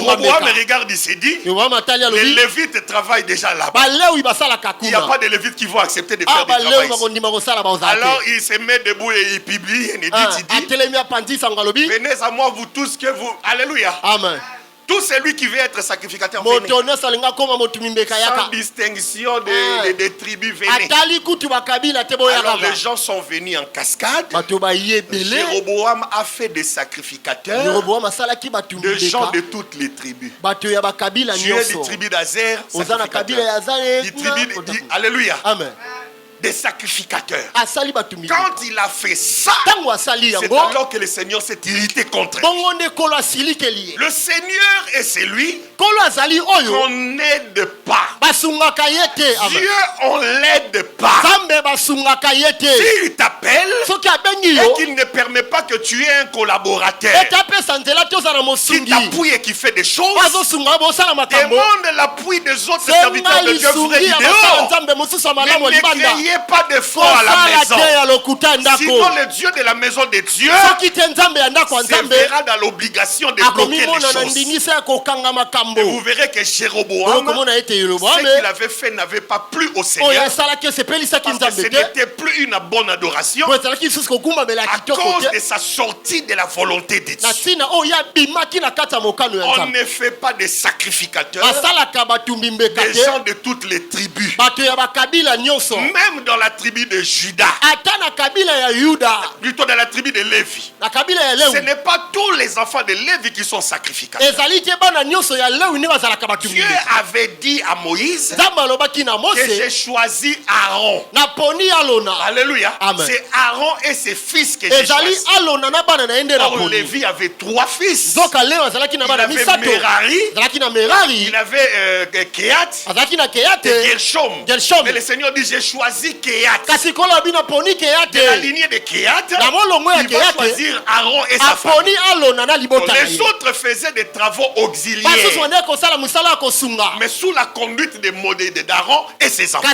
Roboam regarde, il s'est dit, les Lévites travaillent déjà là-bas. Il n'y a pas de Lévites qui vont accepter de faire du travail ici. Alors il se met debout et il publie un édit, il dit, venez à moi vous tous que vous... Alléluia. Amen. Tout celui qui veut être sacrificateur, venez. Sans distinction des tribus, venez. Alors les gens sont venus en cascade. Jéroboam a fait des sacrificateurs, de gens de toutes les tribus. Tu es des tribus d'Azer, sacrificateur. Des tribus, alléluia. Amen. Des sacrificateurs. Quand il a fait ça, c'est alors que le Seigneur s'est irrité contre lui. Le Seigneur est celui qu'on n'aide pas. Dieu, on l'aide pas. S'il t'appelle et qu'il ne permet pas que tu aies un collaborateur qui t'appuie et qui fait des choses, demande l'appui des autres serviteurs de Dieu vrai du dehors. Pas de foi à la maison. Sinon le Dieu de la maison de Dieu se verra dans l'obligation de bloquer les choses. Et vous verrez que Jéroboam, ce qu'il avait fait n'avait pas plu au Seigneur, parce que ce n'était plus une bonne adoration à cause de sa sortie de la volonté de Dieu. On ne fait pas de sacrificateurs, des gens de toutes les tribus. Même même dans la tribu de Juda, plutôt dans la tribu de Lévi, ce n'est pas tous les enfants de Lévi qui sont sacrificateurs. Dieu avait dit à Moïse que j'ai choisi Aaron. Alléluia. C'est Aaron et ses fils que j'ai choisi. Or, Lévi avait 3 fils. Il avait Merari, il avait Kehat et Gershom. Mais le Seigneur dit j'ai choisi Kehat. De la lignée de Kehat, il va choisir Aaron et sa famille. Les autres faisaient des travaux auxiliaires, mais sous la conduite d'Aaron et ses enfants.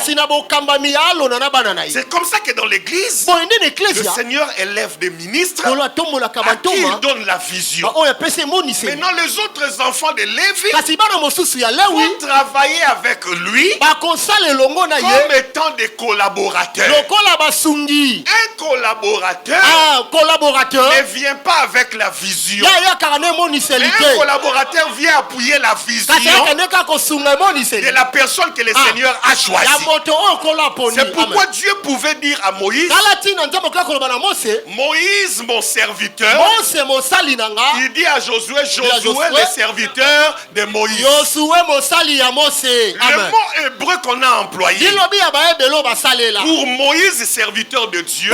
C'est comme ça que dans l'église, le Seigneur élève des ministres à qui il donne la vision. Maintenant, les autres enfants de Lévi vont travailler avec lui comme étant des collaborateurs. Un collaborateur ne vient pas avec la vision. Un collaborateur vient appuyer la vision de la personne que le Seigneur a choisie. C'est pourquoi Dieu pouvait dire à Moïse, Moïse mon serviteur. Il dit à Josué, Josué le serviteur de Moïse. Le mot hébreu qu'on a employé pour Moïse serviteur de Dieu,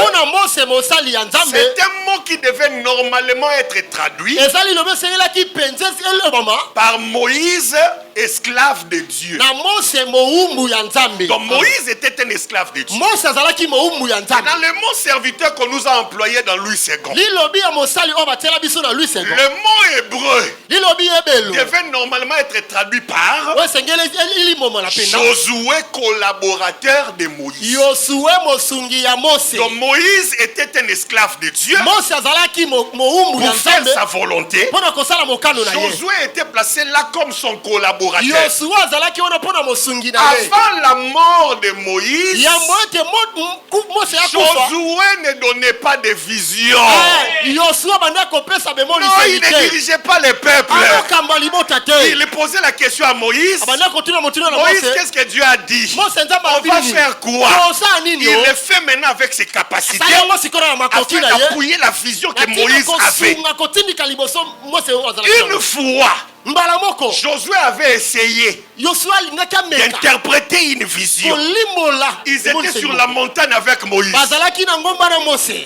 c'est un mot qui devait normalement être traduit par Moïse esclave de Dieu. Donc Moïse était un esclave de Dieu. Dans le mot serviteur qu'on nous a employé dans Louis II, le mot hébreu devait normalement être traduit par Josué collaborateur de Moïse. Donc Moïse était un esclave de Dieu pour faire sa volonté. Josué était placé là comme son collaborateur. Avant la mort de Moïse, Josué ne donnait pas de vision. Non, il ne dirigeait pas le peuple. Il posait la question à Moïse. Moïse, qu'est-ce que Dieu a dit? On va faire quoi? Il le fait maintenant avec ses capacités afin d'appuyer la vision que Moïse avait. Une fois, Josué avait essayé d'interpréter une vision. Ils étaient sur la montagne avec Moïse.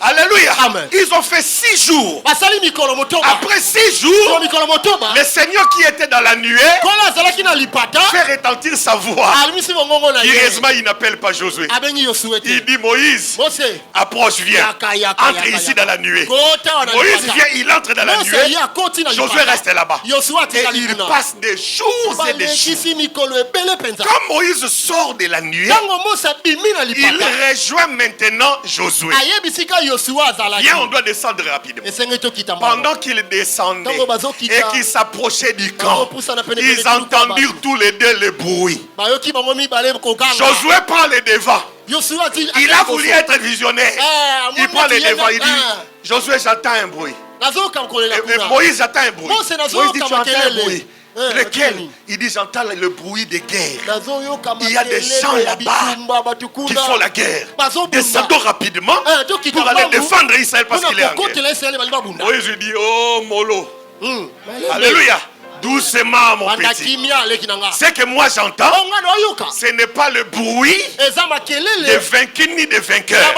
Alléluia. Ils ont fait 6 jours. Après 6 jours, le Seigneur qui était dans la nuée fait retentir sa voix. Heureusement, il n'appelle pas Josué. Il dit Moïse, approche, viens. Entre ici dans la nuée. Moïse vient, il entre dans la nuée. Josué reste là-bas. Et il passe des jours et des jours. Quand Moïse sort de la nuée, il rejoint maintenant Josué. Viens, on doit descendre rapidement. Pendant qu'il descendait et qu'il s'approchait du camp, ils entendirent tous les deux le bruit. Josué prend le devant. Il a voulu être visionnaire. Il prend le devant. Il dit, Josué, j'entends un bruit. Et Moïse, j'entends un bruit. Moïse dit, tu entends un bruit. Lequel? Il dit, j'entends le bruit des guerres. Il y a des gens là-bas qui font la guerre. Descendons rapidement pour aller défendre Israël parce qu'il est en guerre. Moïse lui dit, oh Molo. Alléluia. Doucement, mon petit. Ce que moi j'entends, ce n'est pas le bruit des vaincus ni des vainqueurs.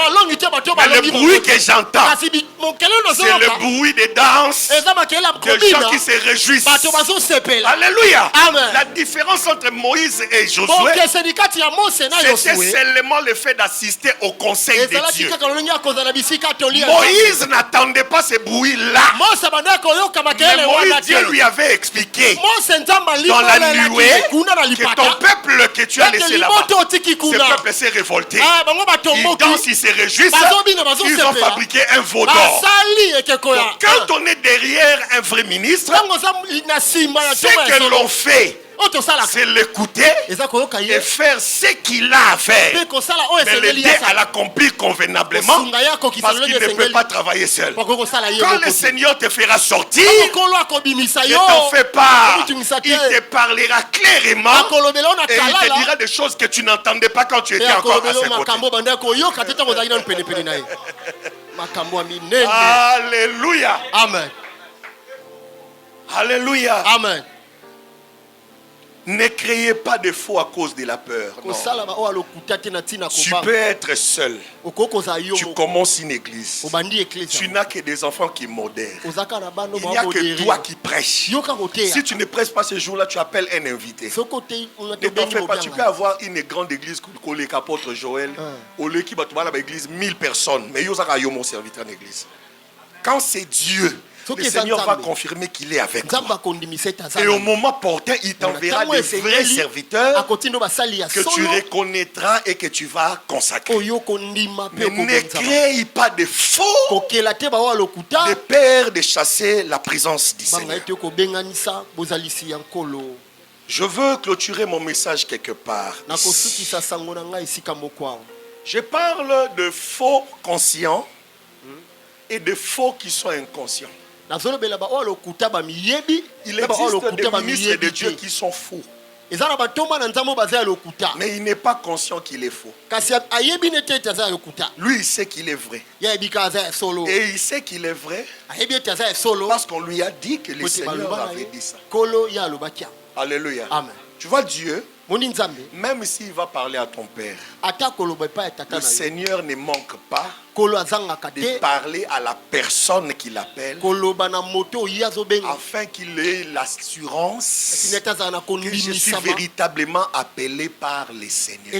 Mais le bruit que j'entends, c'est le bruit des danses, des gens qui se réjouissent. Alléluia. La différence entre Moïse et Josué, c'était seulement le fait d'assister au conseil de Dieu. Moïse n'attendait pas ce bruit-là. Mais Moïse, Dieu lui avait expliqué dans la nuée que ton peuple que tu as laissé là-bas, ce peuple s'est révolté. Ils dansent, ils se réjouissent. Ils ont fabriqué un veau d'or. Quand on est derrière un vrai ministre, ce que l'on fait c'est l'écouter et faire ce qu'il a à faire. Mais l'aider à l'accomplir convenablement parce qu'il ne peut pas travailler seul. Quand le Seigneur te fera sortir, ne t'en fais pas. Il te parlera clairement et il te dira des choses que tu n'entendais pas quand tu étais encore à ses côtés. Alléluia. Amen. Alléluia. Amen. Ne créez pas de faux à cause de la peur. Non. Tu peux être seul. Tu commences une église. Tu n'as que des enfants qui modèrent. Il n'y a que toi qui prêches. Si tu ne prêches pas ce jour-là, tu appelles un invité. Ne t'en fais pas. Tu peux avoir une grande église comme l'apôtre Joël. Au lieu qui va l'église 1000 personnes. Mais il y a mon serviteur en église. Quand c'est Dieu, le Seigneur va confirmer qu'il est avec toi. Et au moment portant, il t'enverra des vrais serviteurs que tu reconnaîtras et que tu vas consacrer. Mais ne crée pas de faux de peur de chasser la présence du Seigneur. Je veux clôturer mon message quelque part. Je parle de faux conscients et de faux qui sont inconscients. Il existe des ministres de Dieu qui sont faux. Mais il n'est pas conscient qu'il est faux. Lui, il sait qu'il est vrai. Et il sait qu'il est vrai parce qu'on lui a dit que le Seigneur avait dit ça. Alléluia. Amen. Tu vois Dieu, même s'il va parler à ton père, le Seigneur ne manque pas de parler à la personne qui l'appelle afin qu'il ait l'assurance que je suis véritablement appelé par le Seigneur.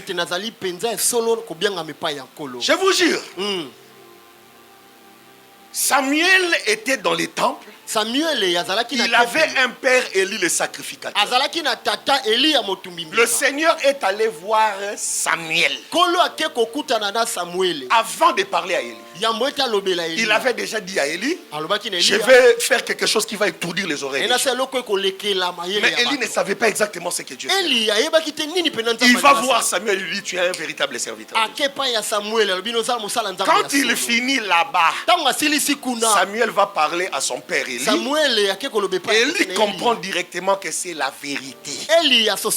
Je vous jure, Samuel était dans les temples. Il avait un père Élie le sacrificateur. Le Seigneur est allé voir Samuel avant de parler à Élie. Il avait déjà dit à Élie, je vais faire quelque chose qui va étourdir les oreilles. Mais Élie ne savait pas exactement ce que Dieu fait. Il va voir Samuel et lui dit, tu es un véritable serviteur. Quand il finit là-bas, Samuel va parler à son père Élie. Élie comprend directement que c'est la vérité. Cet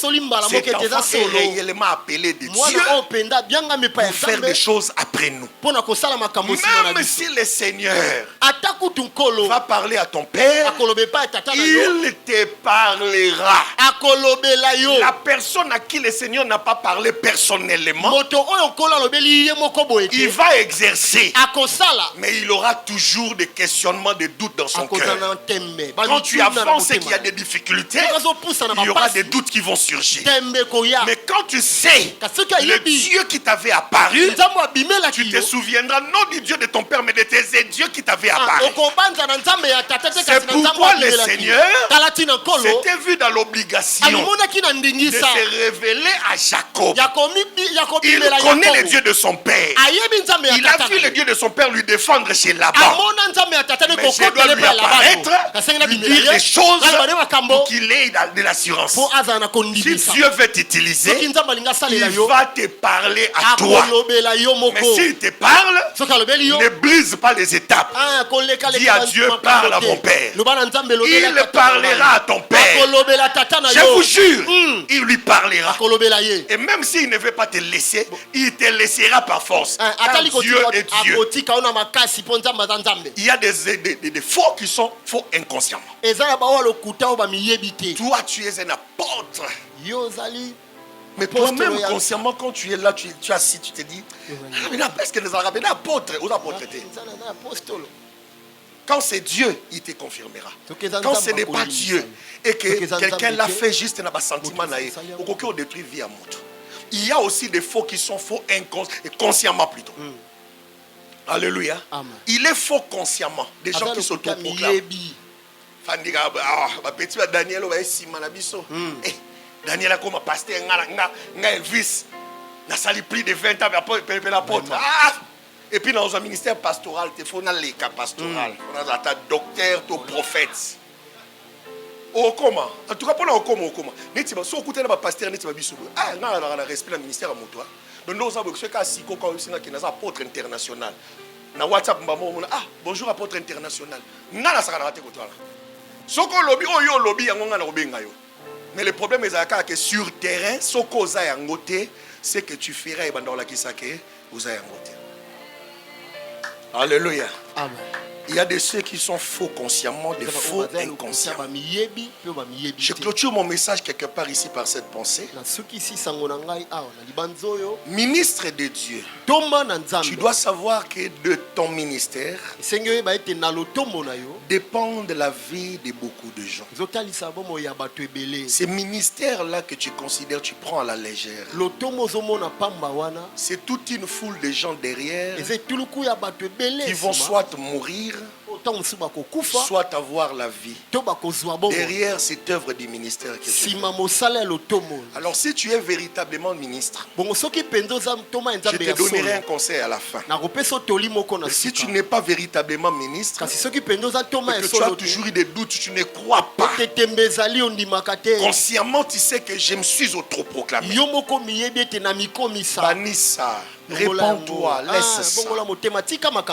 enfant est réellement appelé de Dieu pour faire des choses après nous. Même si le Seigneur va parler à ton père, il te parlera. La personne à qui le Seigneur n'a pas parlé personnellement, il va exercer, mais il aura toujours des questionnements, des doutes dans son cœur. Quand tu avances et qu'il y a des difficultés, il y aura des doutes qui vont surgir. Mais quand tu sais le Dieu qui t'avait apparu, tu te souviendras non du Dieu de ton père, mais de tes dieux qui t'avaient apparu. C'est pourquoi le Seigneur s'était vu dans l'obligation de se révéler à Jacob. Il connaît le Dieu de son père. Il a vu le Dieu de son père lui défendre chez Laban. Mais je dois lui apparaître, lui dire des choses pour qu'il ait de l'assurance. Si Dieu veut t'utiliser, il va te parler à toi. Mais s'il te parle, ne brise pas les étapes. Dis à Dieu, parle à mon père. Il parlera à ton père. Je vous jure, il lui parlera. Et même s'il ne veut pas te laisser, il te laissera par force. Car Dieu est Dieu. Il y a des faux qui sont faux inconsciemment. Toi, tu es un apôtre. Mais toi-même, consciemment, quand tu es là, tu es assis, tu te dis, parce que les Arabes, les apôtres, aux apôtres. Quand c'est Dieu, il te confirmera. Quand ce n'est pas Dieu et que quelqu'un l'a fait juste dans un sentiment, on détruit vie à moto. Il y a aussi des faux qui sont faux inconsciemment plutôt. Alléluia. Il est faux consciemment. Des gens qui s'autoproclament. Daniel Daniel a comme pasteur, Elvis, n'a sali plus de 20 ans pour l'apôtre. Et puis dans un ministère pastoral, il faut les cas pastoral. On a ta docteur, ton prophète. au coma. En tout cas, pour le coma, au coma. N'est-ce pas, si on écoute un pasteur, n'est-ce pas, bisou. Ah, on a respect le ministère à mon toit. Donc, nous avons ce cas si quand on a un apôtre international. Na WhatsApp, on a ah, bonjour apôtre international. On a ça raté quoi là. Soko lobby, oh yo lobby, on a lobby ngayo. Mais le problème est que sur terrain, soko za yangote, c'est que tu feras et bandor la kisake, vous avez yangote. Alléluia. Amen. Il y a de ceux qui sont faux consciemment, des faux inconscients. Je clôture mon message quelque part ici par cette pensée. Ministre de Dieu, tu dois savoir que de ton ministère dépend de la vie de beaucoup de gens. Ces ministères-là que tu considères, tu prends à la légère. C'est toute une foule de gens derrière qui vont soit mourir, soit avoir la vie derrière cette œuvre du ministère que tu fais. Alors si tu es véritablement ministre, je te donnerai un conseil à la fin. Et si tu n'es pas véritablement ministre, et que tu as toujours eu des doutes, tu ne crois pas, consciemment tu sais que je me suis autoproclamé. Bannis ça. Réponds-toi, laisse ça.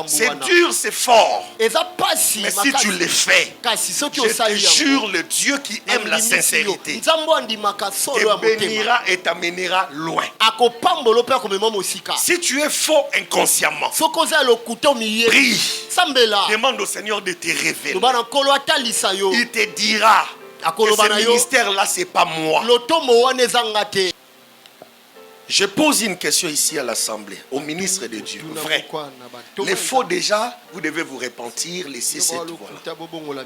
C'est dur, c'est fort. Mais si tu le fais, je te jure, le Dieu qui aime la sincérité te bénira et t'amènera loin. Si tu es faux inconsciemment, prie. Demande au Seigneur de te révéler. Il te dira que ce ministère-là, ce n'est pas moi. Je pose une question ici à l'Assemblée, au ministre de Dieu. Vrai. Les faux déjà, vous devez vous repentir, laisser cette voie-là.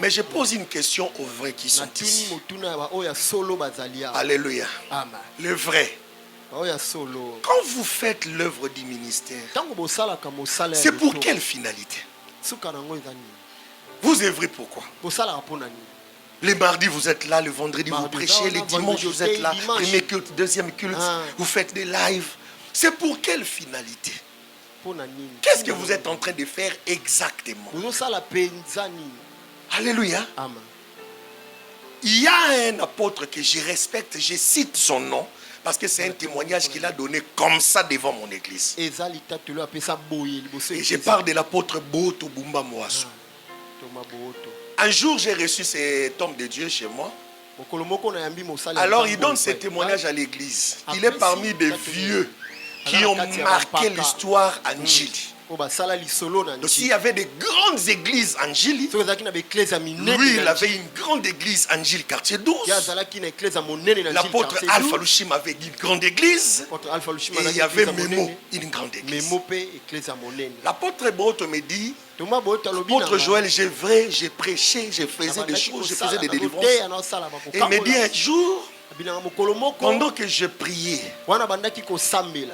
Mais je pose une question aux vrais qui sont ici. Alléluia. Le vrai. Quand vous faites l'œuvre du ministère, c'est pour quelle finalité? Vous œuvrez pourquoi? Les mardis, vous êtes là. Le vendredi, vous prêchez. Les dimanches, vous êtes là. Premier culte, deuxième culte. Vous faites des lives. C'est pour quelle finalité? Qu'est-ce que vous êtes en train de faire exactement? Alléluia. Il y a un apôtre que je respecte. Je cite son nom parce que c'est un témoignage qu'il a donné comme ça devant mon église. Et je parle de l'apôtre Boto Bumba Moasu. Un jour, j'ai reçu cet homme de Dieu chez moi. Alors, il donne ce témoignage à l'église. Il est parmi des vieux qui ont marqué l'histoire Angili. Donc, s'il y avait des grandes églises Angili, lui, il avait une grande église Angili, quartier 12. L'apôtre Alpha Lushim avait une grande église. Et il y avait Memo, une grande église. L'apôtre Broto me dit, apôtre Joël, j'ai prêché, je faisais des choses, je faisais des délivrances. Et il me dit un jour, pendant que je priais,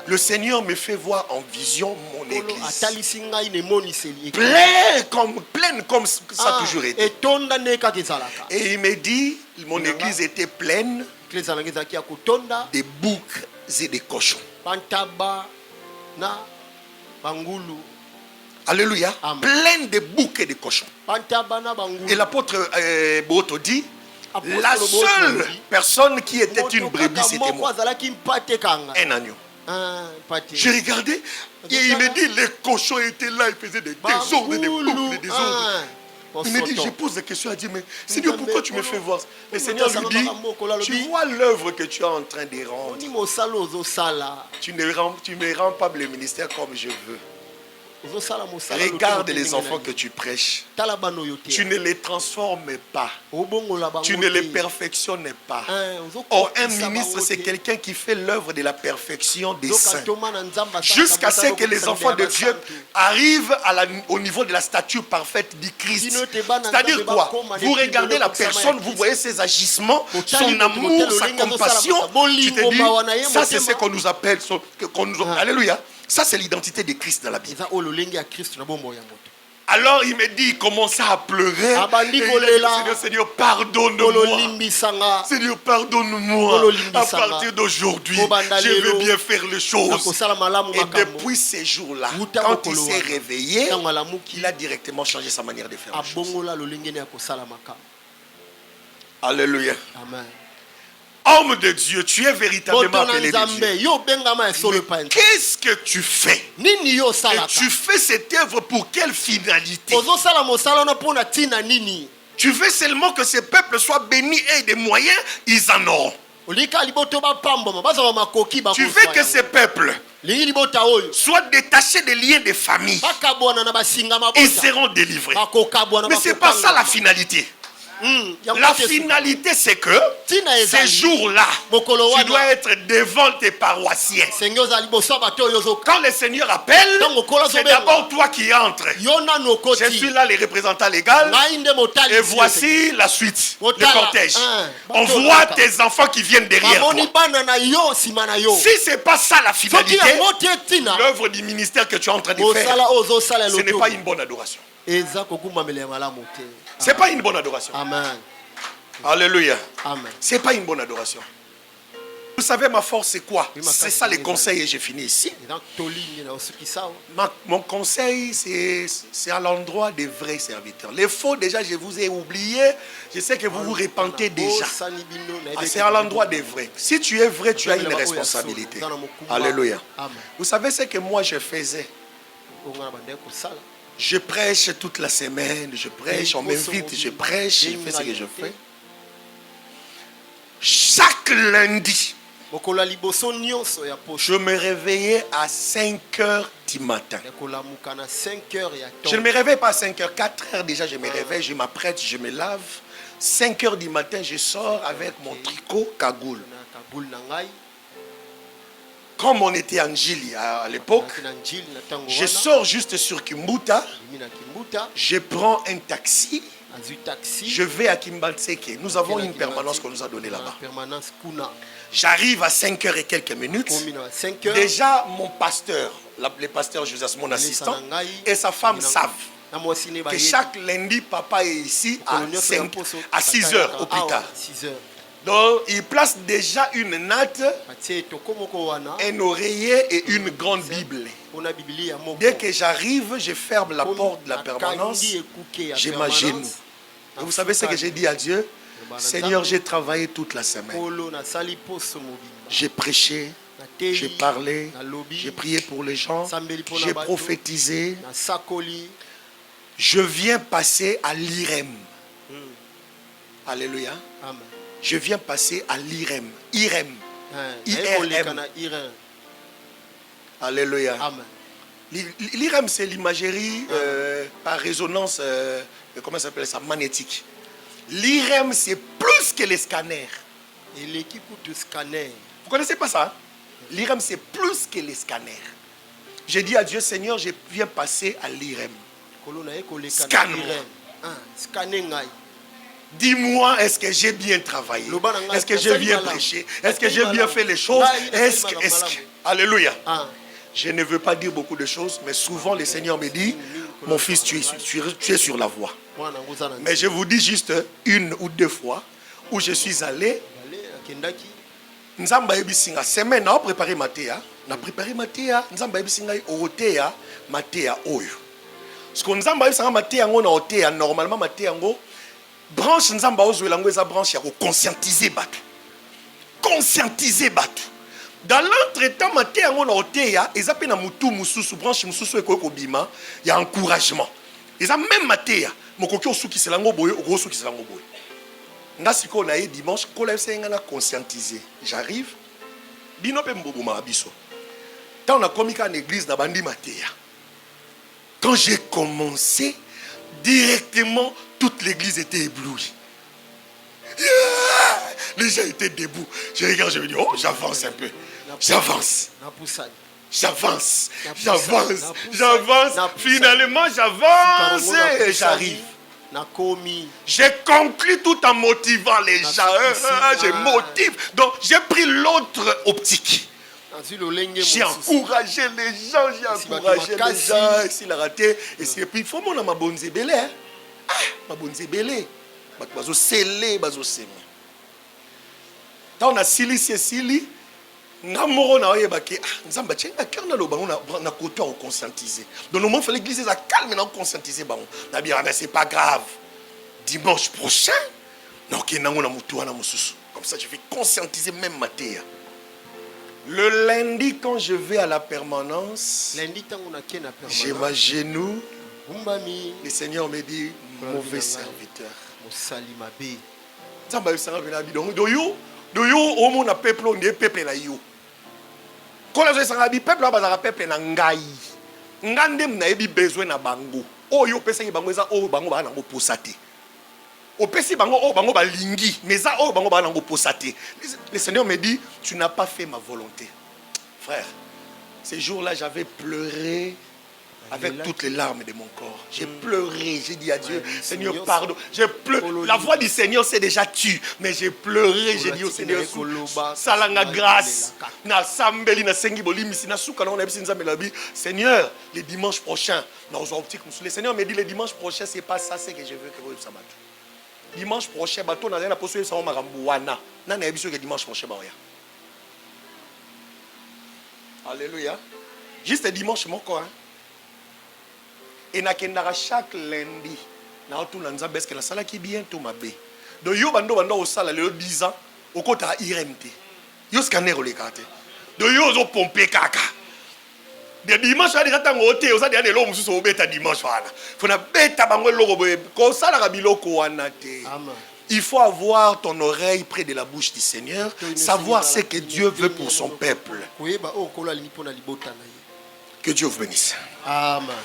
le Seigneur me fait voir en vision mon église. Pleine comme ça a toujours été. Et il me dit, mon église était pleine de boucs et de cochons. Alléluia. Pleine de boucs et de cochons. Et l'apôtre Boto dit, la seule personne qui était une brebis, c'était moi. Un agneau. J'ai regardé et il me dit, les cochons étaient là, ils faisaient des désordres, des boucles, des désordres. Il me dit, je pose la question, il dit, mais Seigneur, pourquoi tu me fais voir? Le Seigneur lui dit, tu vois l'œuvre que tu es en train de rendre. Tu ne me rends pas le ministère comme je veux. Regarde les enfants que tu prêches. Tu ne les transformes pas. Tu ne les perfectionnes pas. Or, un ministre, c'est quelqu'un qui fait l'œuvre de la perfection des saints. Jusqu'à ce que les enfants de Dieu arrivent au niveau de la stature parfaite du Christ. C'est-à-dire quoi? Vous regardez la personne, vous voyez ses agissements, son amour, sa compassion. Tu te dis, ça c'est ce qu'on nous appelle. Alléluia. Ça, c'est l'identité de Christ dans la Bible. Alors, il me dit, il commençait à pleurer. Et il a dit, Seigneur, pardonne-moi. Seigneur, pardonne-moi. À partir d'aujourd'hui, je veux bien faire les choses. Et depuis ces jours-là, quand il s'est réveillé, il a directement changé sa manière de faire les choses. Alléluia. Amen. Homme de Dieu, tu es véritablement appelé de Dieu. Mais qu'est-ce que tu fais? Et tu fais cette œuvre pour quelle finalité? Tu veux seulement que ce peuple soit béni et des moyens, ils en auront. Tu veux que ce peuple soit détaché des liens de famille. Ils seront délivrés. Mais ce n'est pas ça la finalité. La finalité, c'est que ces jours-là, tu dois être devant tes paroissiens. Quand le Seigneur appelle, c'est d'abord toi qui entres. Je suis là, les représentants légaux. Et voici la suite, le cortège. On voit tes enfants qui viennent derrière toi. Si ce n'est pas ça la finalité, l'œuvre du ministère que tu es en train de faire, ce n'est pas une bonne adoration. Ce n'est pas une bonne adoration. Amen. Alléluia. Amen. Ce n'est pas une bonne adoration. Vous savez, ma force, c'est quoi? C'est ça les conseils et j'ai fini ici. Mon conseil, c'est à l'endroit des vrais serviteurs. Les faux, déjà, je vous ai oublié. Je sais que vous vous repentez déjà. C'est à l'endroit des vrais. Si tu es vrai, tu as une responsabilité. Alléluia. Vous savez ce que moi je faisais? Je prêche toute la semaine, je prêche, on m'invite, je prêche, je fais ce que je fais. Chaque lundi, je me réveillais à 5 heures du matin. Je ne me réveille pas à 5 heures, 4 heures déjà, je me réveille, je m'apprête, je me lave. 5 heures du matin, je sors avec mon tricot cagoule. Comme on était en Gili à l'époque, je sors juste sur Kimbuta, je prends un taxi, je vais à Kimbatseke. Nous avons une permanence qu'on nous a donnée là-bas. J'arrive à 5 heures et quelques minutes. Déjà, mon pasteur, le pasteur Joseph, mon assistant, et sa femme savent que chaque lundi, papa est ici à 6 heures au plus tard. Donc, il place déjà une natte, un oreiller et une grande Bible. Dès que j'arrive, je ferme la porte de la permanence, je m'agenouille. Et vous savez ce que j'ai dit à Dieu? Seigneur, j'ai travaillé toute la semaine. J'ai prêché, j'ai parlé, j'ai prié pour les gens, j'ai prophétisé. Je viens passer à l'IREM. Alléluia. Amen. Je viens passer à l'IREM. IREM. IRM. Alléluia. L'IREM, c'est l'imagerie par résonance, comment ça s'appelle ça, magnétique. L'IREM, c'est plus que les scanners. Et l'équipe de scanners. Vous ne connaissez pas ça? L'IREM, c'est plus que les scanners. J'ai dit à Dieu, Seigneur, je viens passer à l'IREM. Scanne-moi. Dis-moi, est-ce que j'ai bien travaillé? Est-ce que j'ai bien prêché? Est-ce que j'ai bien fait les choses? Est-ce que... Alléluia. Je ne veux pas dire beaucoup de choses, mais souvent le Seigneur me dit, mon fils, tu es sur la voie. Mais je vous dis juste une ou deux fois où je suis allé. Nzamba ebisinga semaine na préparé matéa, na préparé matéa, nzamba ebisinga otea matéa oyo. Ce qu'on nzamba ebisinga matéa ngo na otea normalement matéa ngo branche nzamba ozwela ngo eza branche ya ko conscientiser batu. Conscientiser batu. Dans l'entretemps matéa ngo na otea, eza pe na mutu mususu branche mususu eko bima, ya encouragement. Eza même matéa, mokoki osuki selango boye, osuki selango boye. Nasiko na ye dimanche kola senga na conscientiser. J'arrive bino pe mbobuma biso. Tant on a commis en église na bandi matéa. Quand j'ai commencé, directement toute l'église était éblouie. Yeah! Les gens étaient debout. Je regarde, je me dis, oh, j'avance un peu. J'avance. J'avance. J'avance. J'avance. Finalement, j'avance et j'arrive. J'ai conclu tout en motivant les gens. Je motive. Donc, j'ai pris l'autre optique. J'ai encouragé les gens. J'ai encouragé les gens. S'il a raté, et puis il faut mon ma bonne zébélé. Ma bonne zébélé. Bazo scellé, bazo semé. Tant on a sili. Namoro na oye baki nzamba tchenga kerna lo bango na côté on conscientiser. Donc le moment fait l'église est calme na conscientiser bango. Na bien mais c'est pas grave. Dimanche prochain Comme ça, je vais conscientiser même ma théa. Le lundi, quand je vais à la permanence, j'ai ma genou. Le Seigneur me dit, mauvais serviteur. Quand je peuple na ngai. Ngandem na ebi besoin na bango. O yo pesa ki bango eza o bango ba na ngo posate. O pesi bango o bango ba lingi, mais ça o bango ba na ngo posate. Le Seigneur me dit, tu n'as pas fait ma volonté. Frère, ces jours-là, j'avais pleuré avec toutes les larmes de mon corps. J'ai pleuré, j'ai dit à Dieu, Seigneur, pardon. J'ai pleuré. La voix du Seigneur s'est déjà tue, mais j'ai pleuré, j'ai dit au Seigneur, salanga grâce. Na sambeli na sengi bolimisi na suka na ebisi nzambe labi. Seigneur, le dimanche prochain, le Seigneur me dit le dimanche prochain, c'est pas ça, c'est que je veux que vous sabat. Dimanche prochain, bateau na na poso ça makambu wana. Na na ebiso que dimanche prochain ba oya. Alléluia. Juste dimanche mon corps. Et nakendara chaque lundi na otuna nzambe est-ce que la sala qui bientôt mabe do yo bando au sala le 10 ans au kota IRMT yo scanner le kate do yo zo pomper kaka de dimanche ali kata ngote o sa de lo mususu obeta dimanche wana fona beta bango loko ko sala ka biloko wana te. Amen. Il faut avoir ton oreille près de la bouche du Seigneur, savoir ce que Dieu veut pour son peuple. Que Dieu vous bénisse. Amen.